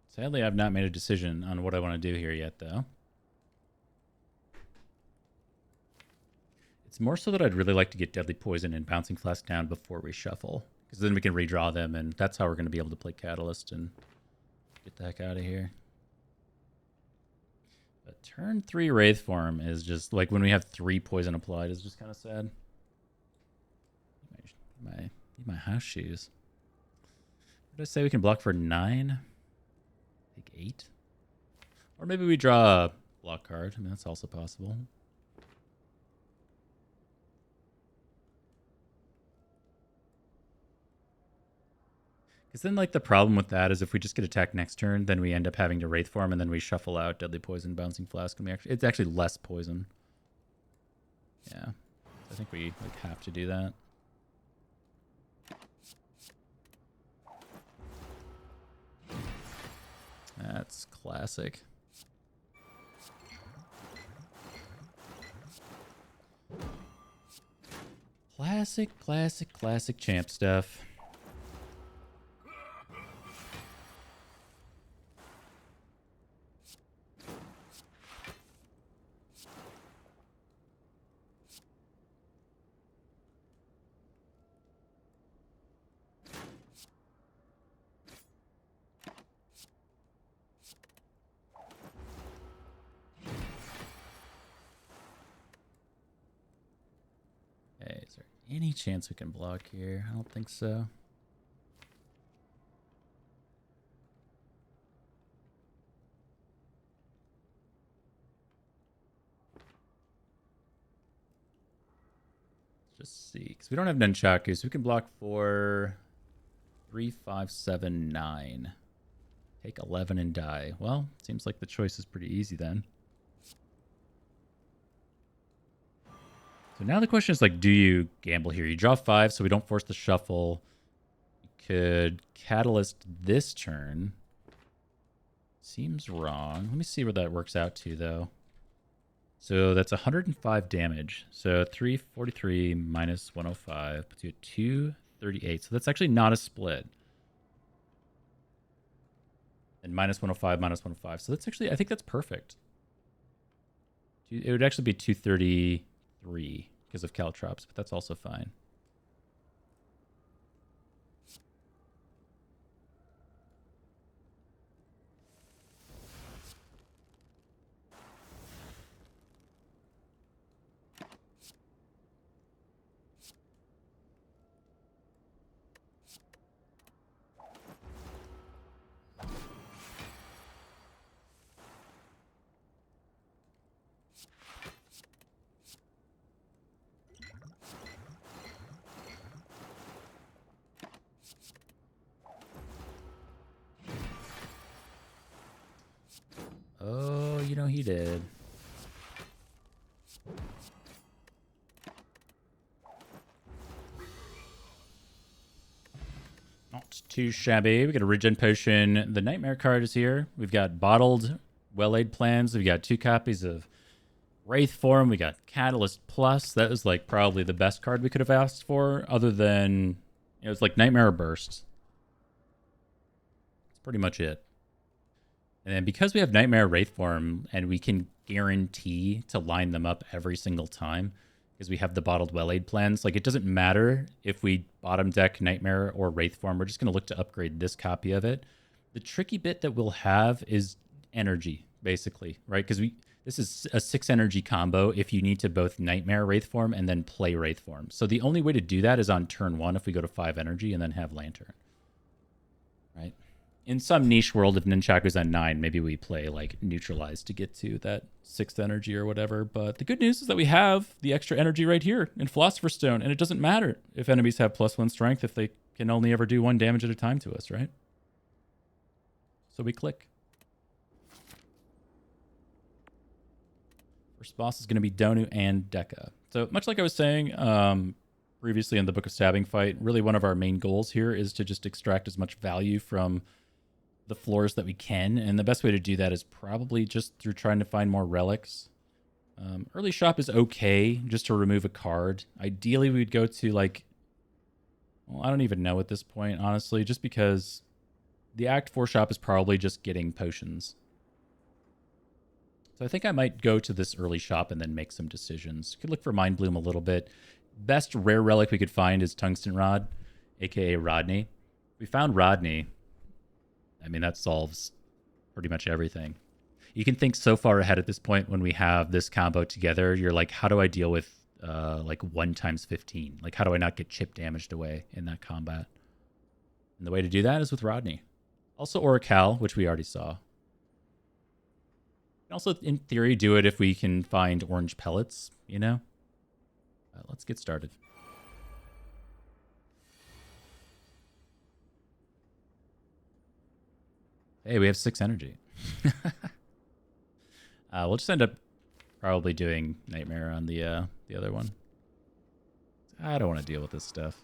A: Sadly, I've not made a decision on what I want to do here yet, though. It's more so that I'd really like to get Deadly Poison and Bouncing Flask down before we shuffle, because then we can redraw them, and that's how we're going to be able to play Catalyst and get the heck out of here. But turn 3 Wraith Form is just, like, when we have 3 poison applied, is just kind of sad. My house shoes. What did I say? We can block for 9? Take 8? Or maybe we draw a block card. I mean, that's also possible. Because then, like, the problem with that is if we just get attacked next turn, then we end up having to Wraith Form, and then we shuffle out Deadly Poison, Bouncing Flask, and it's actually less poison. Yeah. I think we like have to do that. That's classic. Classic champ stuff. Is there any chance we can block here? I don't think so. Let's just see, because we don't have Nunchaku, so we can block for 3, 5, 7, 9. Take 11 and die. Well, seems like the choice is pretty easy then. So now the question is, like, do you gamble here? You draw 5, so we don't force the shuffle. You could Catalyst this turn. Seems wrong. Let me see where that works out to, though. So that's 105 damage. So 343 minus 105 puts you at 238. So that's actually not a split. And minus 105, minus 105. So that's actually, I think that's perfect. It would actually be 233 because of caltrops, but that's also fine. Oh, you know he did. Not too shabby. We got a regen potion. The Nightmare card is here. We've got bottled well-laid plans. We've got 2 copies of Wraith Form. We got Catalyst Plus. That was like probably the best card we could have asked for, other than it was like Nightmare Burst. That's pretty much it. And then because we have Nightmare Wraith Form and we can guarantee to line them up every single time because we have the bottled well-laid plans, like it doesn't matter if we bottom deck Nightmare or Wraith Form, we're just going to look to upgrade this copy of it. The tricky bit that we'll have is energy, basically, right? Because this is a 6 energy combo if you need to both Nightmare Wraith Form and then play Wraith Form. So the only way to do that is on turn 1 if we go to 5 energy and then have Lantern, right? In some niche world, if Nunchaku's on 9, maybe we play like Neutralize to get to that 6th energy or whatever. But the good news is that we have the extra energy right here in Philosopher's Stone, and it doesn't matter if enemies have +1 strength if they can only ever do 1 damage at a time to us, right? So we click. First boss is going to be Donu and Deka. So much like I was saying previously in the Book of Stabbing fight, really one of our main goals here is to just extract as much value from the floors that we can, and the best way to do that is probably just through trying to find more relics. Early shop is okay just to remove a card. Ideally we'd go to like, well, I don't even know at this point, honestly, just because the Act 4 shop is probably just getting potions. So I think I might go to this early shop and then make some decisions. Could look for Mind Bloom a little bit. Best rare relic we could find is Tungsten Rod, aka Rodney. If we found Rodney, I mean, that solves pretty much everything. You can think so far ahead at this point when we have this combo together. You're like, how do I deal with like 1 times 15? Like, how do I not get chip damaged away in that combat? And the way to do that is with Rodney. Also Oracle, which we already saw. And also, in theory, do it if we can find orange pellets, you know? Let's get started. Hey, we have 6 energy. We'll just end up probably doing Nightmare on the other one. I don't want to deal with this stuff.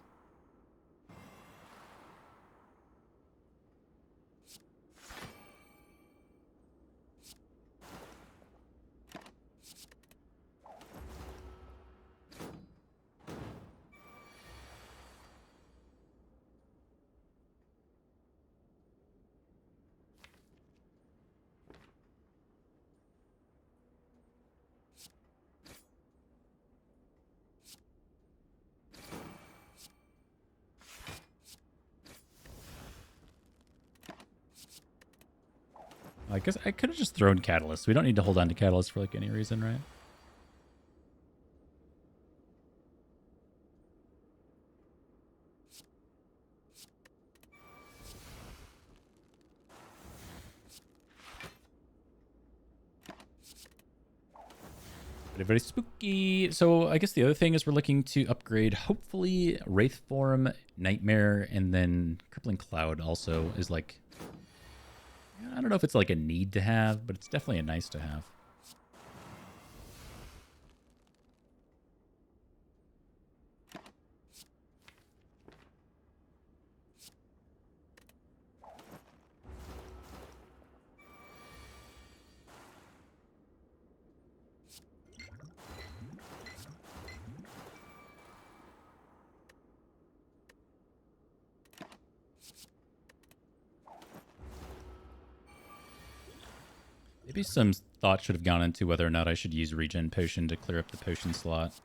A: I guess I could have just thrown Catalyst. We don't need to hold on to Catalyst for like any reason, right? Very, very spooky. So I guess the other thing is we're looking to upgrade, hopefully, Wraith Form, Nightmare, and then Crippling Cloud also is like I don't know if it's like a need to have, but it's definitely a nice to have. Maybe some thought should have gone into whether or not I should use regen potion to clear up the potion slot.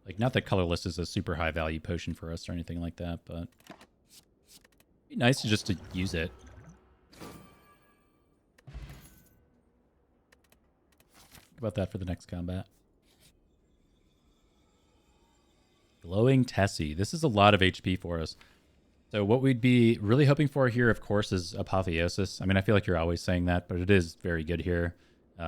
A: Like, not that colorless is a super high value potion for us or anything like that, but it'd be nice to just to use it. Think about that for the next combat. Glowing Tessie. This is a lot of HP for us. So what we'd be really hoping for here, of course, is Apotheosis. I mean, I feel like you're always saying that, but it is very good here.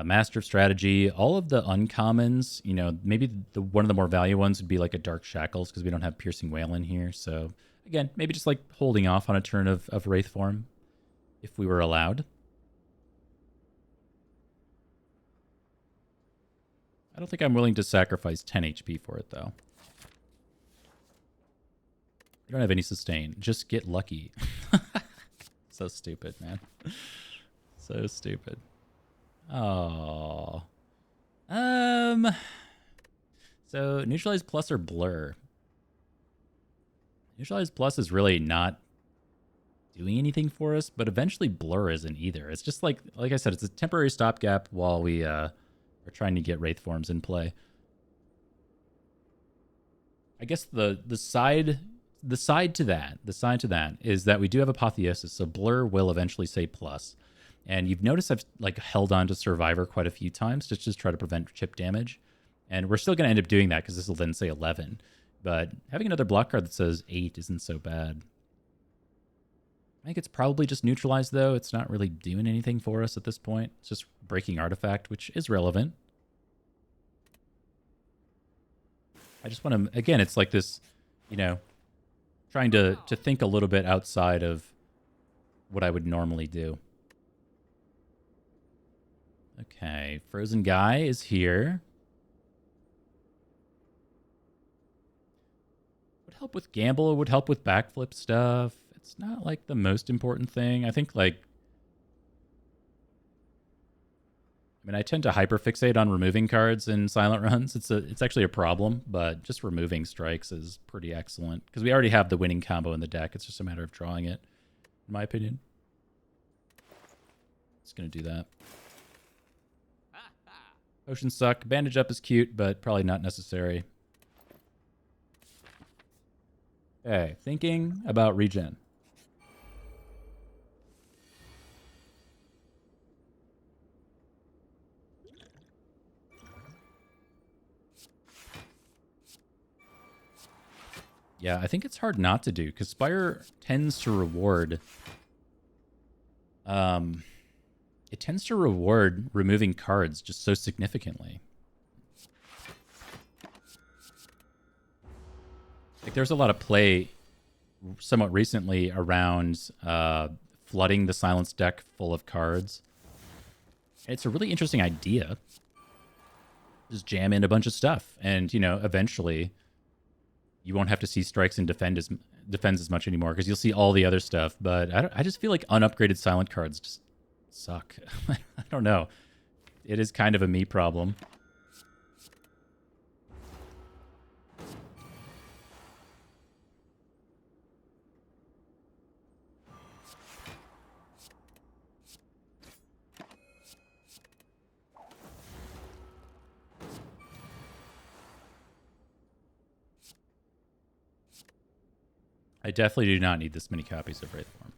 A: Master of Strategy. All of the uncommons, you know, maybe one of the more value ones would be like a Dark Shackles because we don't have Piercing Wail in here. So, again, maybe just like holding off on a turn of Wraith form if we were allowed. I don't think I'm willing to sacrifice 10 HP for it, though. You don't have any sustain. Just get lucky. So stupid, man. So stupid. Oh. So neutralize plus or blur. Neutralize plus is really not doing anything for us, but eventually blur isn't either. It's just like I said, it's a temporary stopgap while we are trying to get wraith forms in play. I guess the side to that is that we do have Apotheosis, so blur will eventually say plus. And you've noticed I've like held on to Survivor quite a few times just to try to prevent chip damage. And we're still going to end up doing that because this will then say 11. But having another block card that says 8 isn't so bad. I think it's probably just neutralized, though. It's not really doing anything for us at this point. It's just breaking artifact, which is relevant. I just want to, again, it's like this, you know, trying to think a little bit outside of what I would normally do. Okay, Frozen Guy is here. Would help with gamble, would help with backflip stuff. It's not like the most important thing. I think like, I mean, I tend to hyperfixate on removing cards in silent runs. It's actually a problem, but just removing strikes is pretty excellent because we already have the winning combo in the deck. It's just a matter of drawing it, in my opinion. Just gonna do that. Potions suck. Bandage up is cute, but probably not necessary. Okay, thinking about regen. Yeah, I think it's hard not to do because Spire tends to reward. It tends to reward removing cards just so significantly. Like there's a lot of play somewhat recently around flooding the Silence deck full of cards. It's a really interesting idea. Just jam in a bunch of stuff, and you know, eventually, you won't have to see strikes and defends as much anymore because you'll see all the other stuff. But I just feel like unupgraded silent cards just suck. I don't know. It is kind of a me problem. I definitely do not need this many copies of Wraithform.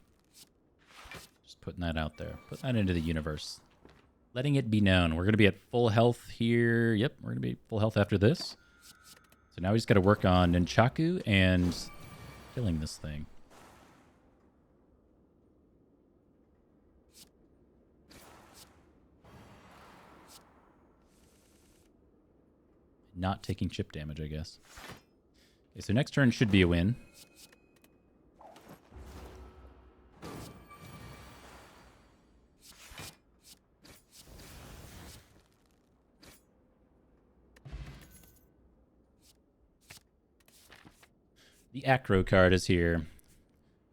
A: Just putting that out there. Put that into the universe. Letting it be known. We're going to be at full health here. Yep, we're going to be full health after this. So now we just got to work on Nunchaku and killing this thing. Not taking chip damage, I guess. Okay, so next turn should be a win. The acro card is here.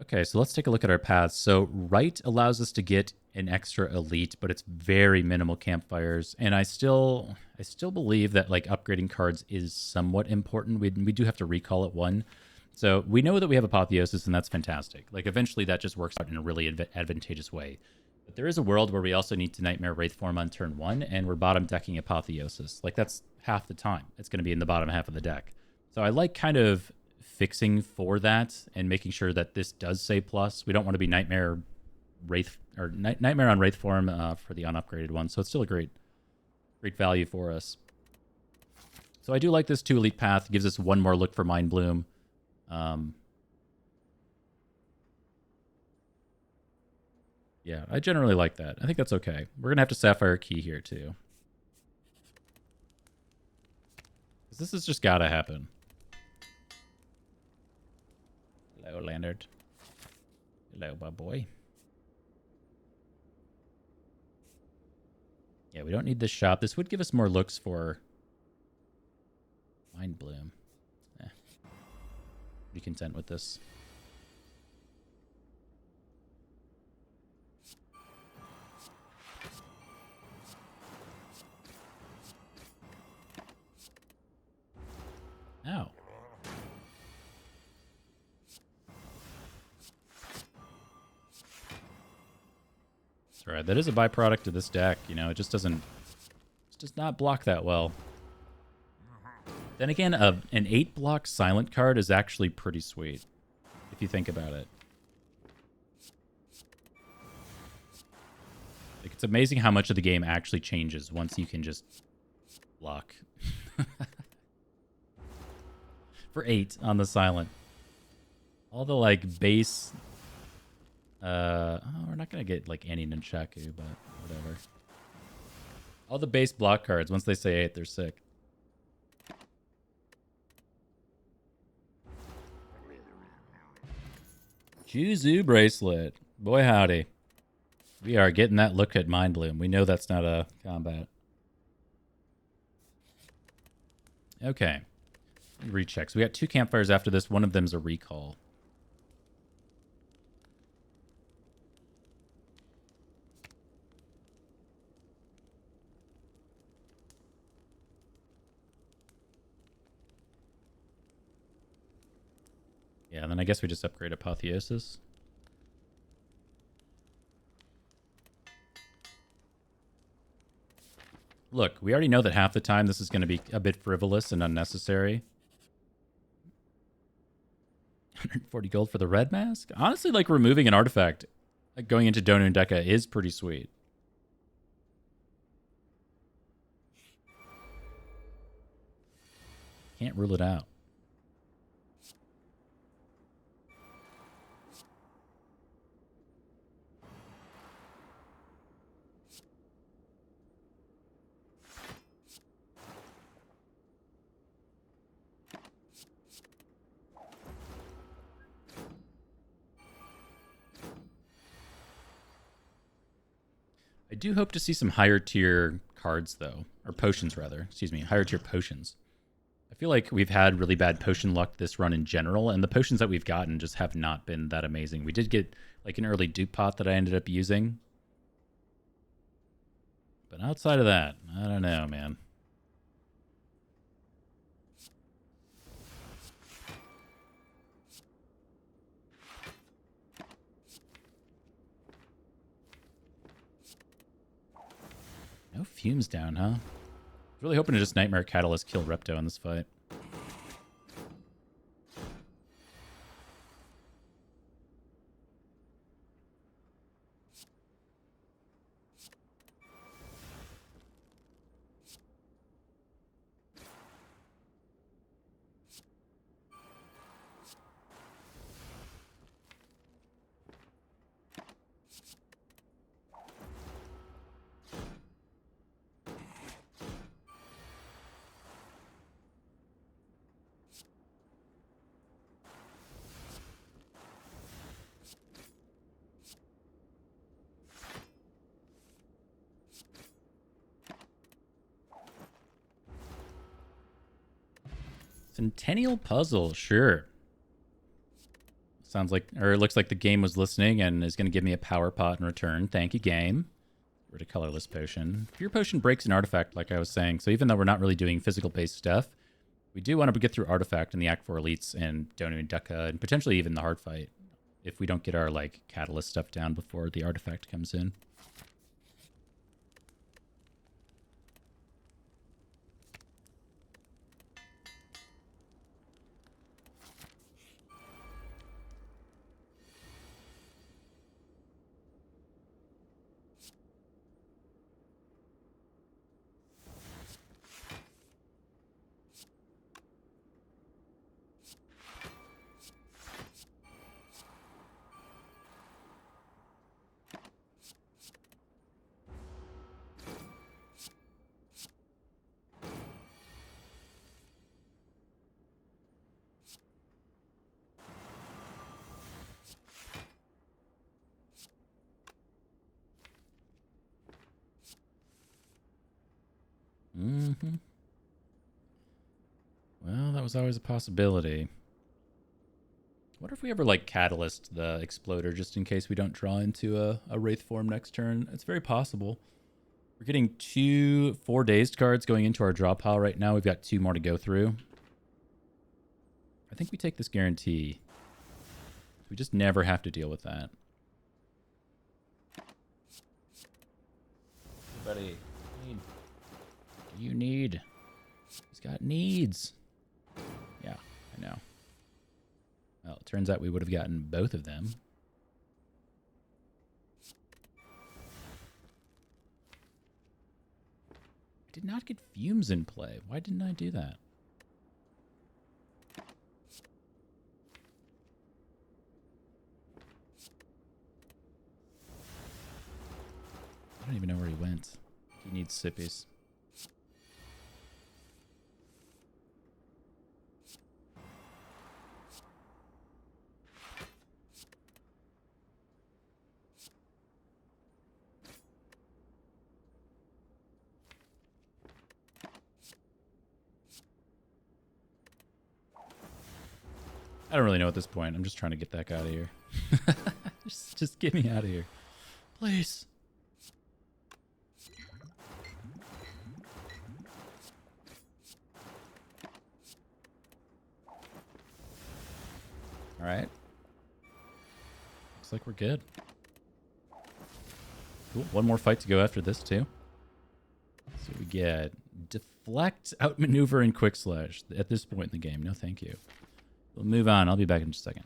A: Okay, so let's take a look at our paths. So right allows us to get an extra elite, but it's very minimal campfires. And I still believe that like upgrading cards is somewhat important. We do have to recall it one. So we know that we have Apotheosis, and that's fantastic. Like eventually that just works out in a really advantageous way. But there is a world where we also need to Nightmare Wraith form on turn 1, and we're bottom decking Apotheosis. Like that's half the time. It's going to be in the bottom half of the deck. So I like kind of fixing for that and making sure that this does say plus. We don't want to be Nightmare Wraith or Nightmare on Wraith form for the unupgraded one. So it's still a great value for us. So I do like this 2 elite path. It gives us one more look for Mind Bloom. Yeah, I generally like that. I think that's okay. We're gonna have to Sapphire Key here too. This has just gotta happen. Hello, Leonard. Hello, my boy. Yeah, we don't need this shop. This would give us more looks for Mind Bloom. Be content with this. Ow. That's right. That is a byproduct of this deck. You know, it just does not block that well. Then again, an 8-block silent card is actually pretty sweet, if you think about it. Like, it's amazing how much of the game actually changes once you can just block. For 8 on the silent. All the, like, base... oh, we're not going to get, like, Annie Nunchaku, but whatever. All the base block cards, once they say 8, they're sick. Juzu Bracelet. Boy, howdy. We are getting that look at Mind Bloom. We know that's not a combat. Okay. Recheck. So we got 2 campfires after this. One of them's a recall. Yeah, and then I guess we just upgrade Apotheosis. Look, we already know that half the time this is going to be a bit frivolous and unnecessary. 140 gold for the red mask? Honestly, like removing an artifact like going into Donu Deka is pretty sweet. Can't rule it out. I do hope to see some higher tier cards, though. Or potions, rather. Excuse me. Higher tier potions. I feel like we've had really bad potion luck this run in general, and the potions that we've gotten just have not been that amazing. We did get like an early dupe pot that I ended up using. But outside of that, I don't know, man. No fumes down, huh? I was really hoping to just Nightmare Catalyst kill Repto in this fight. Centennial Puzzle, sure. Sounds like, or it looks like the game was listening and is going to give me a power pot in return. Thank you, game. Rid a colorless potion. Fear potion breaks an artifact, like I was saying. So even though we're not really doing physical-based stuff, we do want to get through artifact in the Act 4 elites and Donu and Dukkha, and potentially even the hard fight, if we don't get our like catalyst stuff down before the artifact comes in. Mm-hmm. Well, that was always a possibility. What if we ever, like, catalyst the Exploder just in case we don't draw into a Wraith form next turn? It's very possible. We're getting 2 4 dazed cards going into our draw pile right now. We've got 2 more to go through. I think we take this guarantee. We just never have to deal with that. Buddy, what do you need? He's got needs. Yeah, I know. Well, it turns out we would have gotten both of them. I did not get fumes in play. Why didn't I do that? I don't even know where he went. He needs sippies. I don't really know at this point. I'm just trying to get that guy out of here. just get me out of here. Please. All right. Looks like we're good. Cool. One more fight to go after this, too. So we get deflect, outmaneuver, and quick slash at this point in the game. No, thank you. We'll move on. I'll be back in just a second.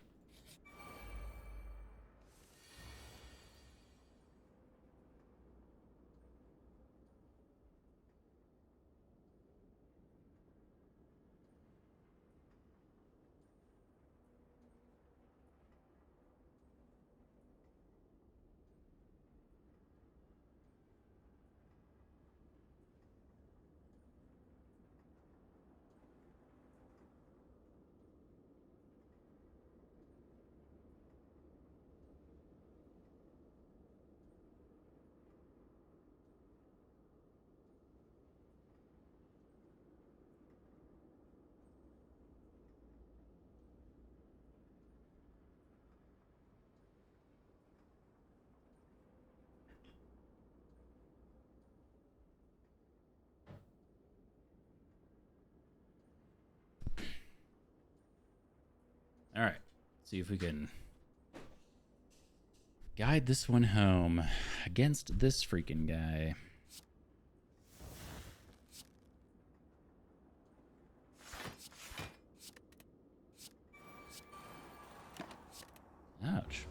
A: All right. See if we can guide this one home against this freaking guy. Ouch.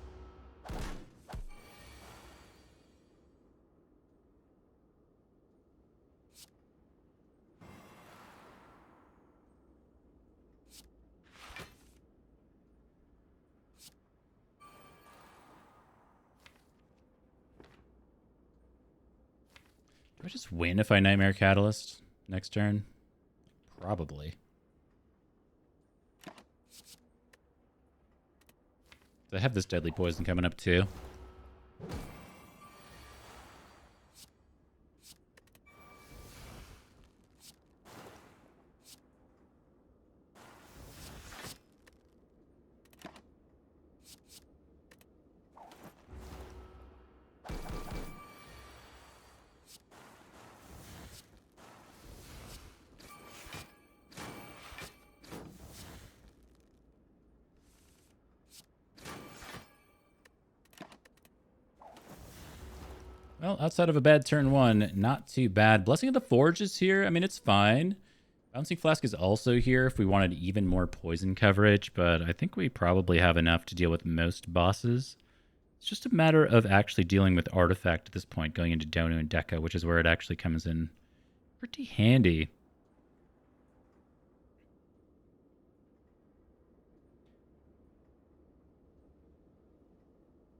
A: Do I just win if I Nightmare Catalyst next turn? Probably. I have this Deadly Poison coming up too. Well, outside of a bad turn one, not too bad. Blessing of the Forge is here. I mean, it's fine. Bouncing Flask is also here if we wanted even more poison coverage, but I think we probably have enough to deal with most bosses. It's just a matter of actually dealing with Artifact at this point, going into Donu and Deca, which is where it actually comes in pretty handy.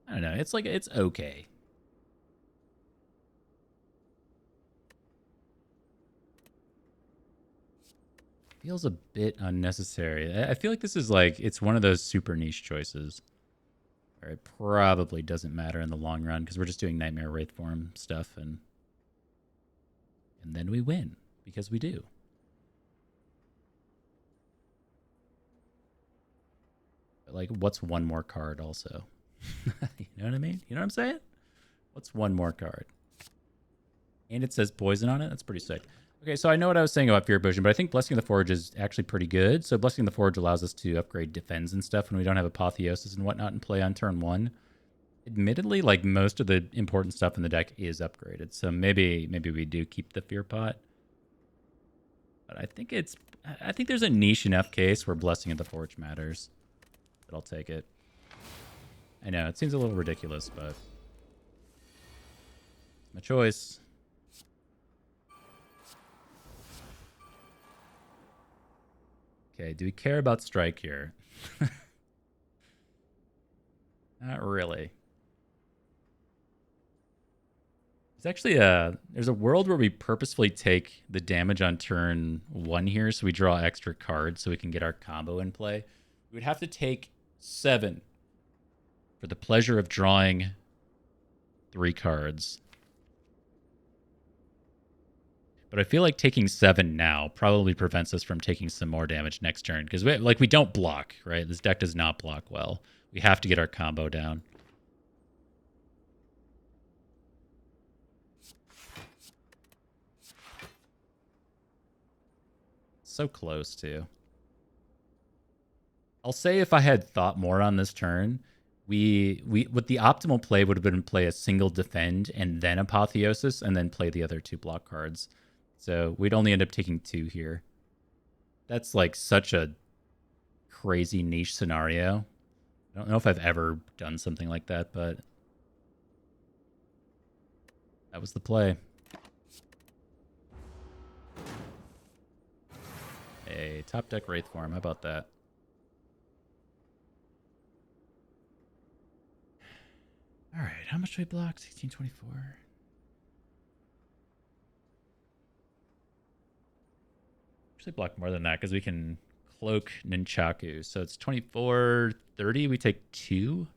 A: I don't know. It's like, it's okay. Feels a bit unnecessary. I feel like this is like, it's one of those super niche choices where it probably doesn't matter in the long run because we're just doing Nightmare Wraith form stuff and then we win because we do. But like, what's one more card also? You know what I mean? You know what I'm saying? What's one more card? And it says poison on it. That's pretty sick. Okay, so I know what I was saying about Fear Potion, but I think Blessing of the Forge is actually pretty good. So Blessing of the Forge allows us to upgrade defense and stuff when we don't have Apotheosis and whatnot in play on turn one. Admittedly, like most of the important stuff in the deck is upgraded. So maybe we do keep the Fear Pot. But I think there's a niche enough case where Blessing of the Forge matters. But I'll take it. I know, it seems a little ridiculous, but it's my choice. Okay, do we care about strike here? Not really. There's actually there's a world where we purposefully take the damage on turn one here, so we draw extra cards so we can get our combo in play. We would have to take 7 for the pleasure of drawing 3 cards. But I feel like taking 7 now probably prevents us from taking some more damage next turn. Because we don't block, right? This deck does not block well. We have to get our combo down. So close, too. I'll say if I had thought more on this turn, we what the optimal play would have been play a single defend and then Apotheosis and then play the other 2 block cards. So we'd only end up taking 2 here. That's like such a crazy niche scenario. I don't know if I've ever done something like that, but that was the play. A top deck Wraith form. How about that? All right. How much do we block? 1624. Actually block more than that because we can cloak Nunchaku. So it's 2430. We take 2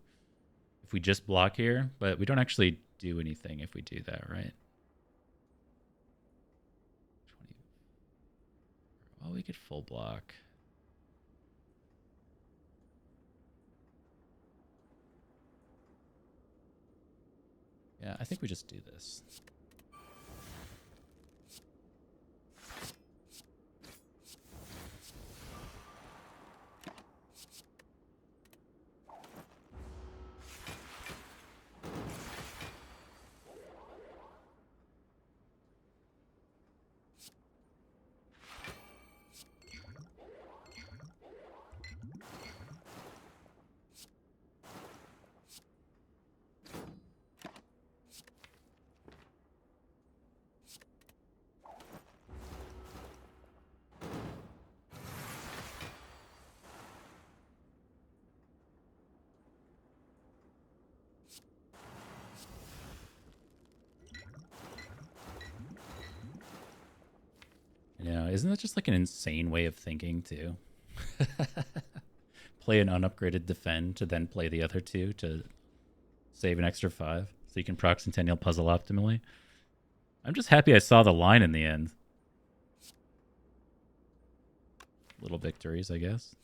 A: if we just block here, but we don't actually do anything if we do that, right? 20. Well, we could full block. Yeah, I think we just do this. Yeah, isn't that just like an insane way of thinking too? Play an unupgraded defend to then play the other 2 to save an extra 5 so you can proc Centennial Puzzle optimally. I'm just happy I saw the line in the end. Little victories, I guess.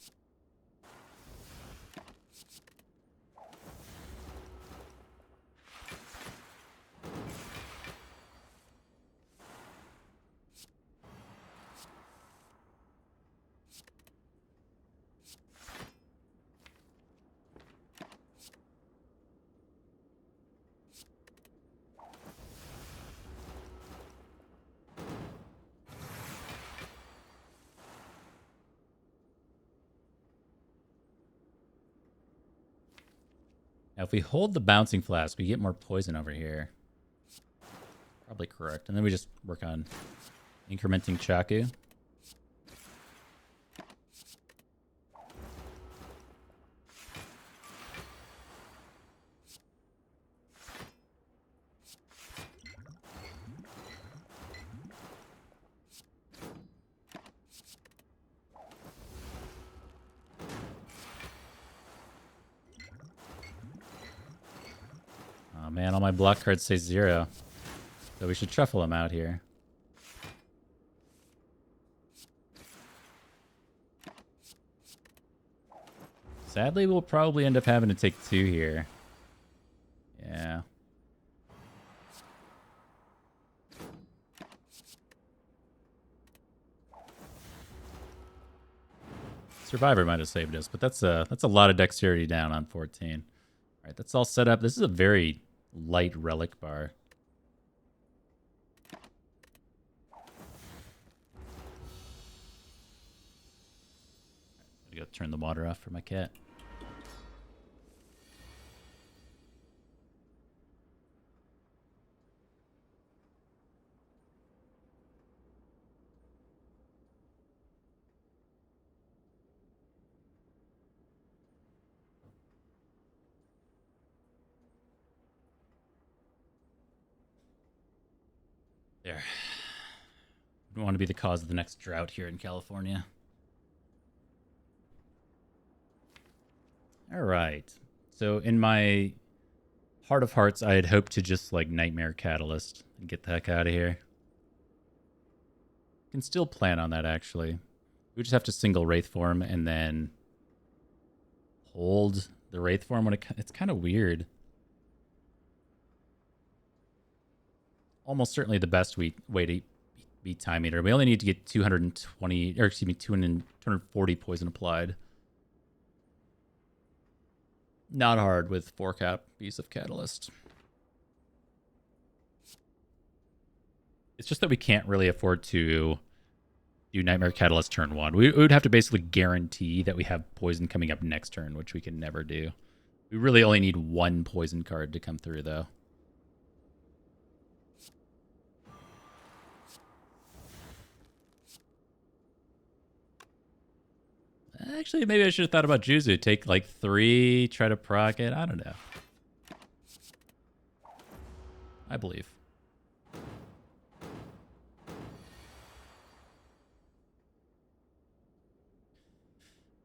A: Now, if we hold the bouncing flask, we get more poison over here. Probably correct. And then we just work on incrementing Chaku. Oh man, all my block cards say 0. So we should shuffle them out here. Sadly, we'll probably end up having to take 2 here. Yeah. Survivor might have saved us, but that's a lot of dexterity down on 14. All right, that's all set up. This is a very light relic bar. I gotta turn the water off for my cat. There. Don't want to be the cause of the next drought here in California. All right. So in my heart of hearts, I had hoped to just like Nightmare Catalyst and get the heck out of here. Can still plan on that, actually. We just have to single Wraith form and then hold the Wraith form when it's kind of weird. Almost certainly the best way to beat Time Eater. We only need to get 220, or excuse me, 240 poison applied. Not hard with 4 piece of Catalyst. It's just that we can't really afford to do Nightmare Catalyst turn 1. We would have to basically guarantee that we have poison coming up next turn, which we can never do. We really only need 1 poison card to come through, though. Actually, maybe I should have thought about Juzu. Take like 3, try to proc it. I don't know. I believe.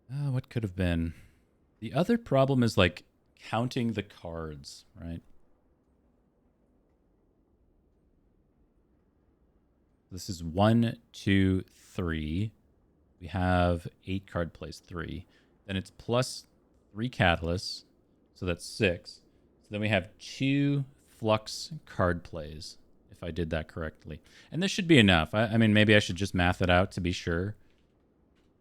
A: What could have been? The other problem is like counting the cards, right? This is 1, 2, 3. We have 8 card plays, 3. Then it's plus 3 catalysts, so that's 6. So then we have 2 flux card plays, if I did that correctly. And this should be enough. I mean, maybe I should just math it out to be sure.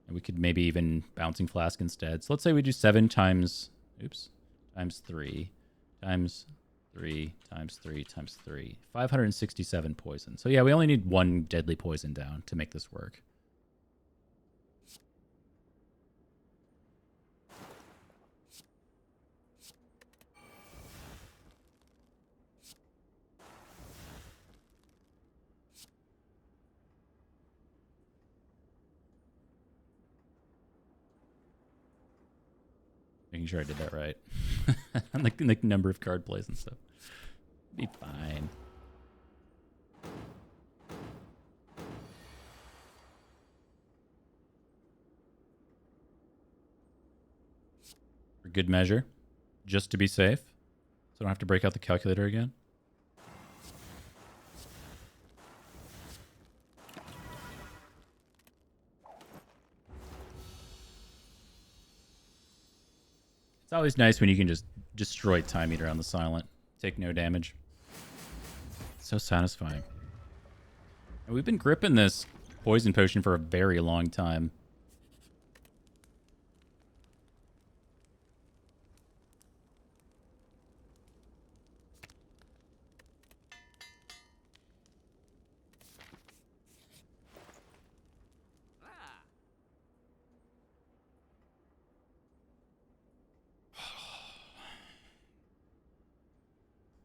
A: And we could maybe even bouncing flask instead. So let's say we do 7 times 3 times 3 times 3 times 3. 567 poison. So yeah, we only need 1 deadly poison down to make this work. Making sure I did that right. On the number of card plays and stuff. Be fine. For good measure. Just to be safe. So I don't have to break out the calculator again. It's always nice when you can just destroy Time Eater on the silent. Take no damage. It's so satisfying. And we've been gripping this poison potion for a very long time.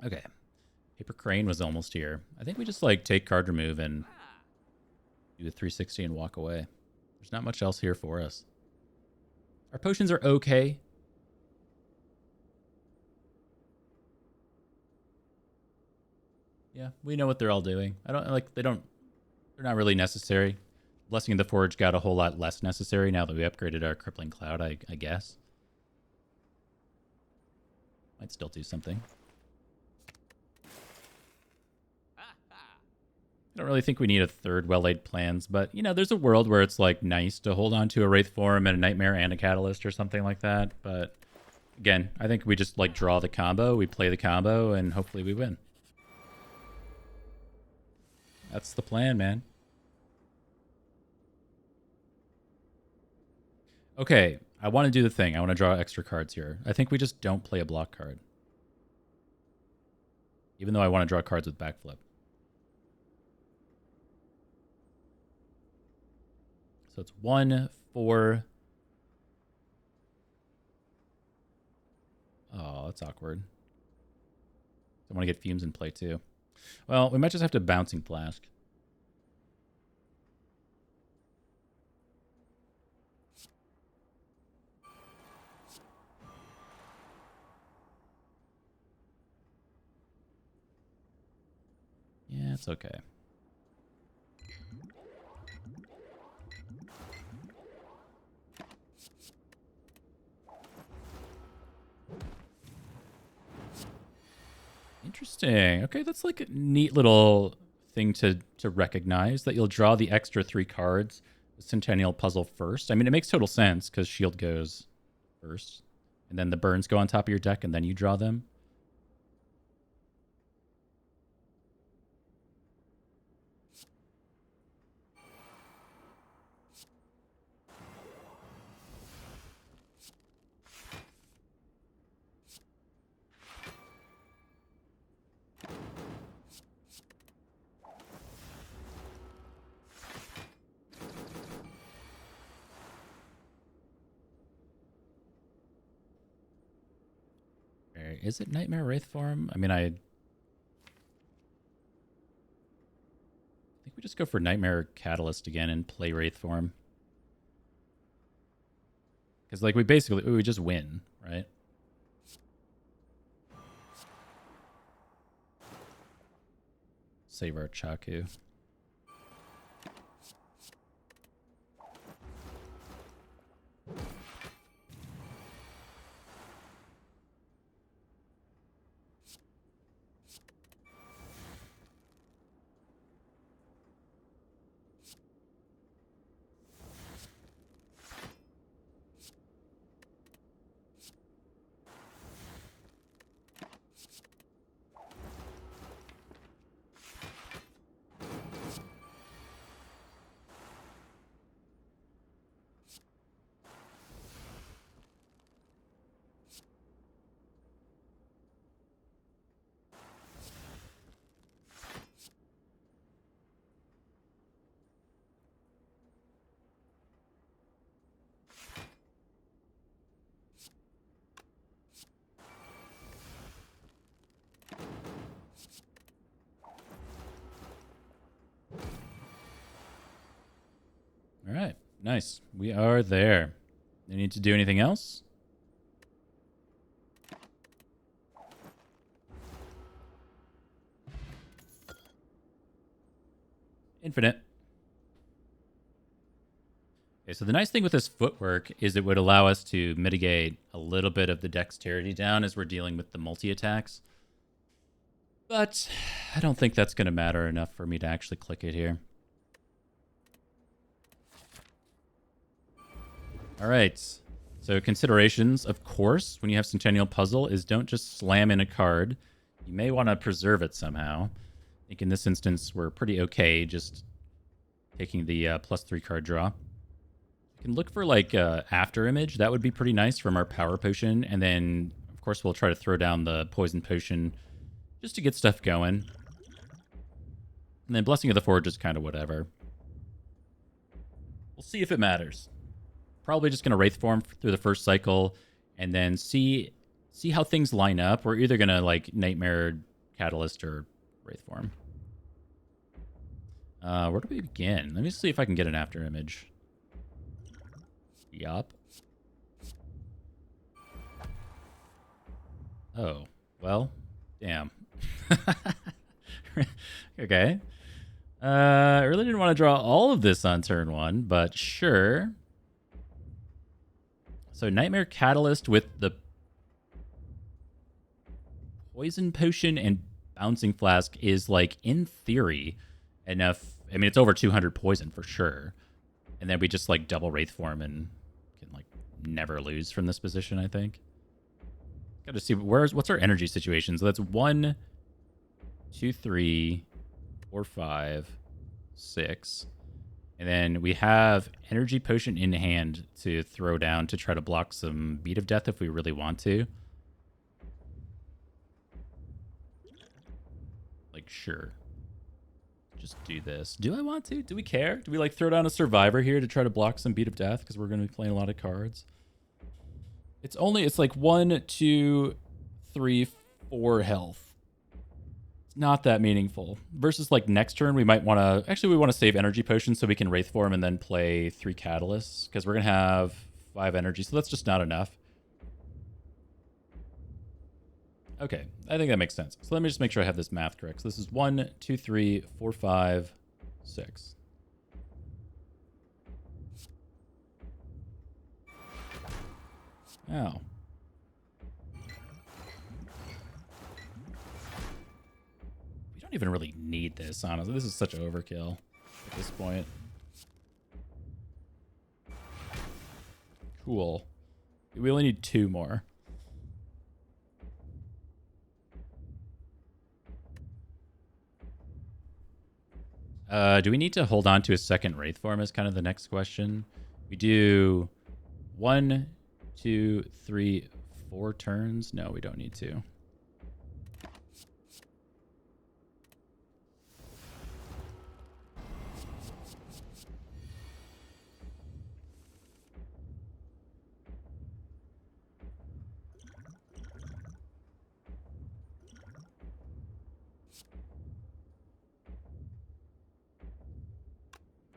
A: Okay. Paper Crane was almost here. I think we just like take card remove and do a 360 and walk away. There's not much else here for us. Our potions are okay. Yeah, we know what they're all doing. I don't like they're not really necessary. Blessing of the Forge got a whole lot less necessary now that we upgraded our Crippling Cloud, I guess. Might still do something. I don't really think we need a third well-laid plans, but, you know, there's a world where it's, like, nice to hold on to a Wraith Form and a Nightmare and a Catalyst or something like that. But, again, I think we just, like, draw the combo, we play the combo, and hopefully we win. That's the plan, man. Okay, I want to do the thing. I want to draw extra cards here. I think we just don't play a block card. Even though I want to draw cards with backflip. So it's 1, 4. Oh, that's awkward. I want to get Fumes in play too. Well, we might just have to Bouncing Flask. Yeah, it's okay. Interesting. Okay, that's like a neat little thing to recognize, that you'll draw the extra 3 cards with Centennial Puzzle first. I mean, it makes total sense because Shield goes first, and then the burns go on top of your deck, and then you draw them. Is it Nightmare Wraith form? I mean, I think we just go for Nightmare Catalyst again and play Wraith form. Because, like, we just win, right? Save our Chaku. All right, nice. We are there. You need to do anything else? Infinite. Okay, so the nice thing with this footwork is it would allow us to mitigate a little bit of the dexterity down as we're dealing with the multi-attacks. But I don't think that's going to matter enough for me to actually click it here. All right. So considerations, of course, when you have Centennial Puzzle, is don't just slam in a card. You may want to preserve it somehow. I think in this instance, we're pretty okay just taking the +3 card draw. You can look for, like, After Image. That would be pretty nice from our Power Potion. And then, of course, we'll try to throw down the Poison Potion just to get stuff going. And then Blessing of the Forge is kind of whatever. We'll see if it matters. Probably just going to Wraith form through the first cycle and then see how things line up. We're either going to, like, Nightmare Catalyst or Wraith form. Where do we begin? Let me see if I can get an after image. Yup. Oh, well, damn. Okay. I really didn't want to draw all of this on turn 1, but sure. So Nightmare Catalyst with the Poison Potion and Bouncing Flask is, like, in theory, enough. I mean, it's over 200 poison for sure. And then we just, like, double Wraith form and can, like, never lose from this position, I think. Got to see what's our energy situation. So that's 1, 2, 3, 4, 5, 6. And then we have Energy Potion in hand to throw down to try to block some Beat of Death if we really want to. Like, sure. Just do this. Do I want to? Do we care? Do we, like, throw down a Survivor here to try to block some Beat of Death because we're going to be playing a lot of cards? It's like 1, 2, 3, 4 health. It's not that meaningful. Versus, like, next turn, we might want to... Actually, we want to save Energy Potions so we can Wraith form and then play 3 Catalysts. Because we're going to have 5 energy, so that's just not enough. Okay, I think that makes sense. So let me just make sure I have this math correct. So this is 1, 2, 3, 4, 5, 6. Oh. We don't even really need this, honestly. This is such overkill at this point. Cool. We only need 2 more. Do we need to hold on to a second Wraith form is kind of the next question. We do 1, 2, 3, 4 turns. No, we don't need to.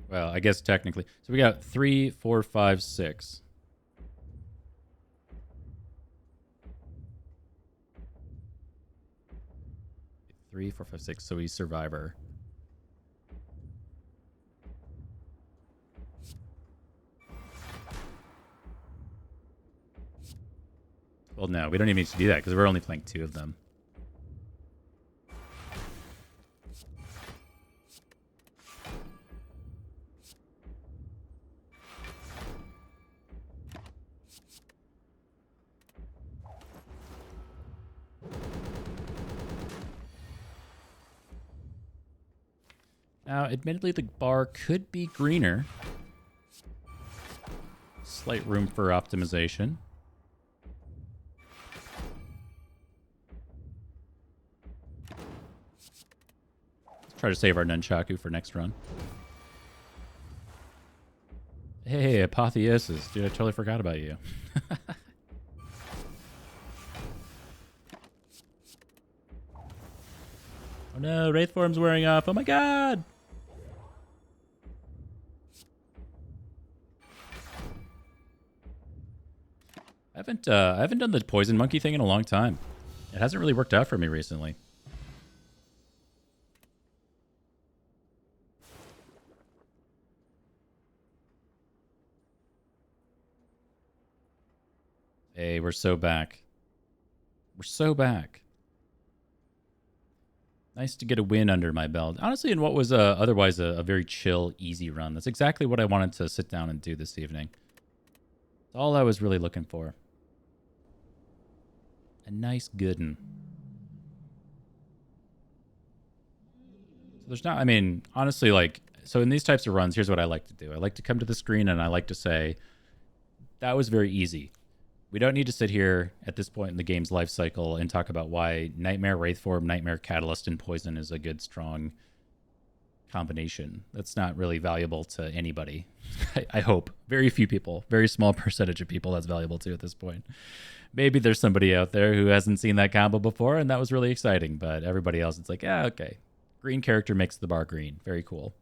A: Well, I guess technically. So we got 3, 4, 5, 6. Three, 4, 5, 6. So he's Survivor. Well, no, we don't even need to do that because we're only playing 2 of them. Now, admittedly, the bar could be greener. Slight room for optimization. Let's try to save our Nunchaku for next run. Hey, Apotheosis. Dude, I totally forgot about you. Oh no, Wraith form's wearing off. Oh my god! I haven't done the poison monkey thing in a long time. It hasn't really worked out for me recently. Hey, we're so back. We're so back. Nice to get a win under my belt. Honestly, in what was otherwise a very chill, easy run. That's exactly what I wanted to sit down and do this evening. That's all I was really looking for. A nice good one. So there's not, I mean, honestly, like, so in these types of runs, here's what I like to do. I like to come to the screen and I like to say, that was very easy. We don't need to sit here at this point in the game's life cycle and talk about why Nightmare Wraithform, Nightmare Catalyst, and Poison is a good, strong combination. That's not really valuable to anybody. I hope. Very few people. Very small percentage of people that's valuable to at this point. maybe there's somebody out there who hasn't seen that combo before, and that was really exciting. But everybody else, it's like, yeah, okay, green character makes the bar green. Very cool.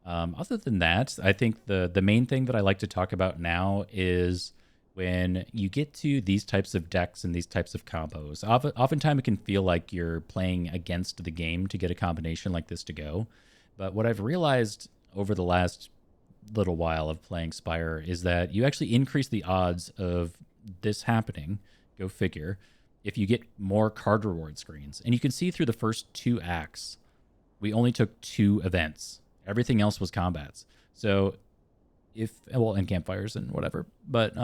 A: Other than that, I think the main thing that I like to talk about now is when you get to these types of decks and these types of combos. Oftentimes, it can feel like you're playing against the game to get a combination like this to go. But what I've realized over the last little while of playing Spire is that you actually increase the odds of this happening. Go figure. If you get more card reward screens, and you can see through the first two acts, we only took 2 events. Everything else was combats. So and campfires and whatever. But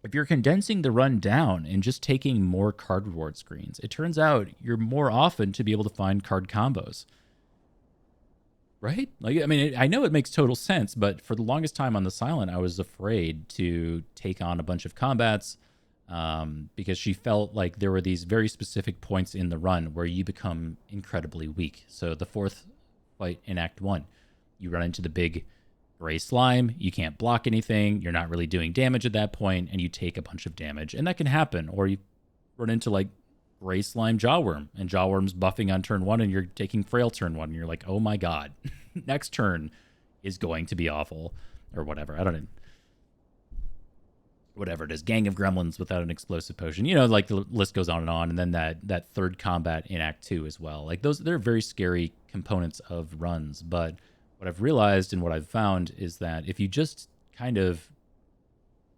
A: if you're condensing the run down and just taking more card reward screens, it turns out you're more often to be able to find card combos. Right? Like, I mean, I know it makes total sense, but for the longest time on the Silent, I was afraid to take on a bunch of combats because she felt like there were these very specific points in the run where you become incredibly weak. So the 4th fight in Act 1, you run into the big gray slime, you can't block anything, you're not really doing damage at that point, and you take a bunch of damage. And that can happen. Or you run into like gray slime jawworm, and jawworm's buffing on turn 1 and you're taking frail turn 1, and you're like, oh my god, next turn is going to be awful. Or whatever. I don't know. Whatever it is, gang of gremlins without an explosive potion. You know, like the list goes on. And then that third combat in Act 2 as well. Like they're very scary components of runs. But what I've realized and what I've found is that if you just kind of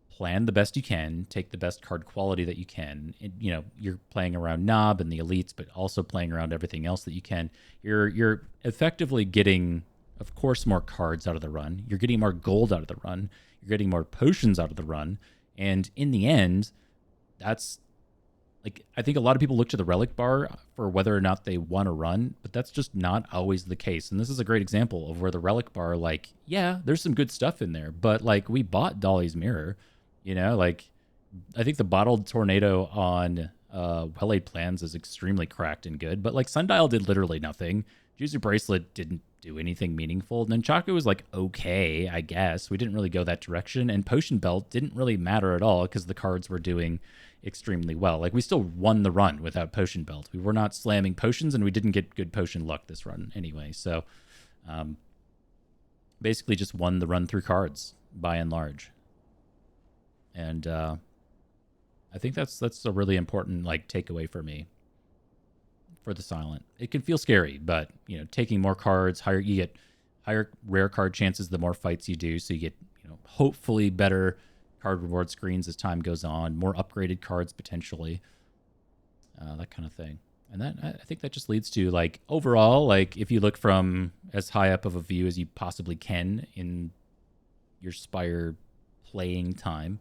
A: plan the best you can, take the best card quality that you can, you know, you're playing around Knob and the elites, but also playing around everything else that you can, you're effectively getting, of course, more cards out of the run. You're getting more gold out of the run. You're getting more potions out of the run. And in the end, that's like, I think a lot of people look to the relic bar for whether or not they want to run, but that's just not always the case. And this is a great example of where the relic bar, like, yeah, there's some good stuff in there, but like we bought Dolly's Mirror, you know, like I think the bottled tornado on Well-Laid Plans is extremely cracked and good, but like Sundial did literally nothing. Juicy Bracelet didn't do anything meaningful. Nunchaku was like, okay, I guess. We didn't really go that direction. And Potion Belt didn't really matter at all because the cards were doing extremely well. Like we still won the run without Potion Belt. We were not slamming potions, and we didn't get good potion luck this run anyway. So basically just won the run through cards by and large. And I think that's a really important like takeaway for me for the Silent. It can feel scary, but you know, taking more cards, you get higher rare card chances the more fights you do, so you get, you know, hopefully better card reward screens as time goes on, more upgraded cards potentially, that kind of thing. And that, I think that just leads to like overall, like if you look from as high up of a view as you possibly can in your Spire playing time,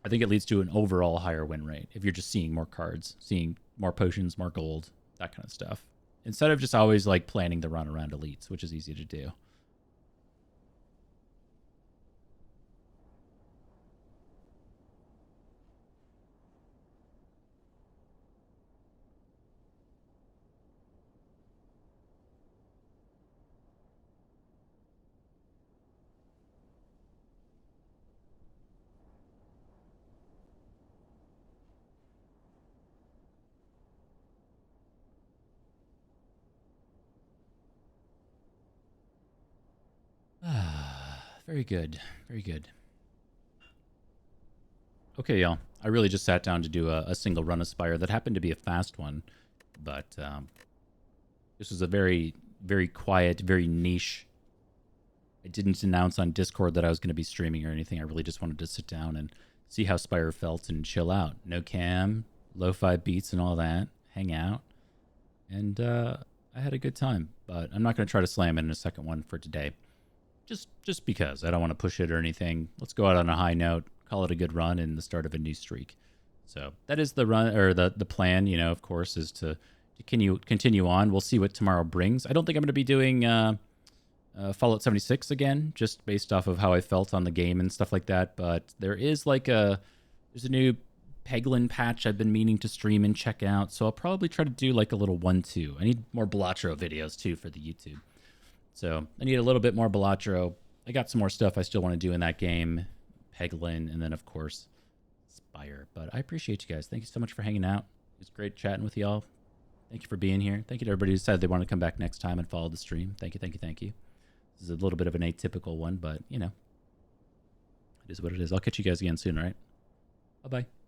A: I think it leads to an overall higher win rate if you're just seeing more cards, seeing more potions, more gold, that kind of stuff, instead of just always like planning the run around elites, which is easy to do. Very good. Very good. Okay, y'all. I really just sat down to do a single run of Spire that happened to be a fast one, but this was a very, very quiet, very niche. I didn't announce on Discord that I was going to be streaming or anything. I really just wanted to sit down and see how Spire felt and chill out. No cam, lo-fi beats and all that. Hang out. And I had a good time, but I'm not going to try to slam in a second one for today. Just because I don't want to push it or anything. Let's go out on a high note, call it a good run and the start of a new streak. So that is the run, or the plan, you know, of course, is to continue on. We'll see what tomorrow brings. I don't think I'm going to be doing Fallout 76 again, just based off of how I felt on the game and stuff like that. But there is there's a new Peglin patch I've been meaning to stream and check out. So I'll probably try to do like a little 1-2. I need more Balatro videos too for the YouTube. So I need a little bit more Balatro. I got some more stuff I still want to do in that game. Peglin, and then of course Spire. But I appreciate you guys. Thank you so much for hanging out. It was great chatting with y'all. Thank you for being here. Thank you to everybody who decided they want to come back next time and follow the stream. Thank you, thank you, thank you. This is a little bit of an atypical one, but you know, it is what it is. I'll catch you guys again soon, all right? Bye-bye.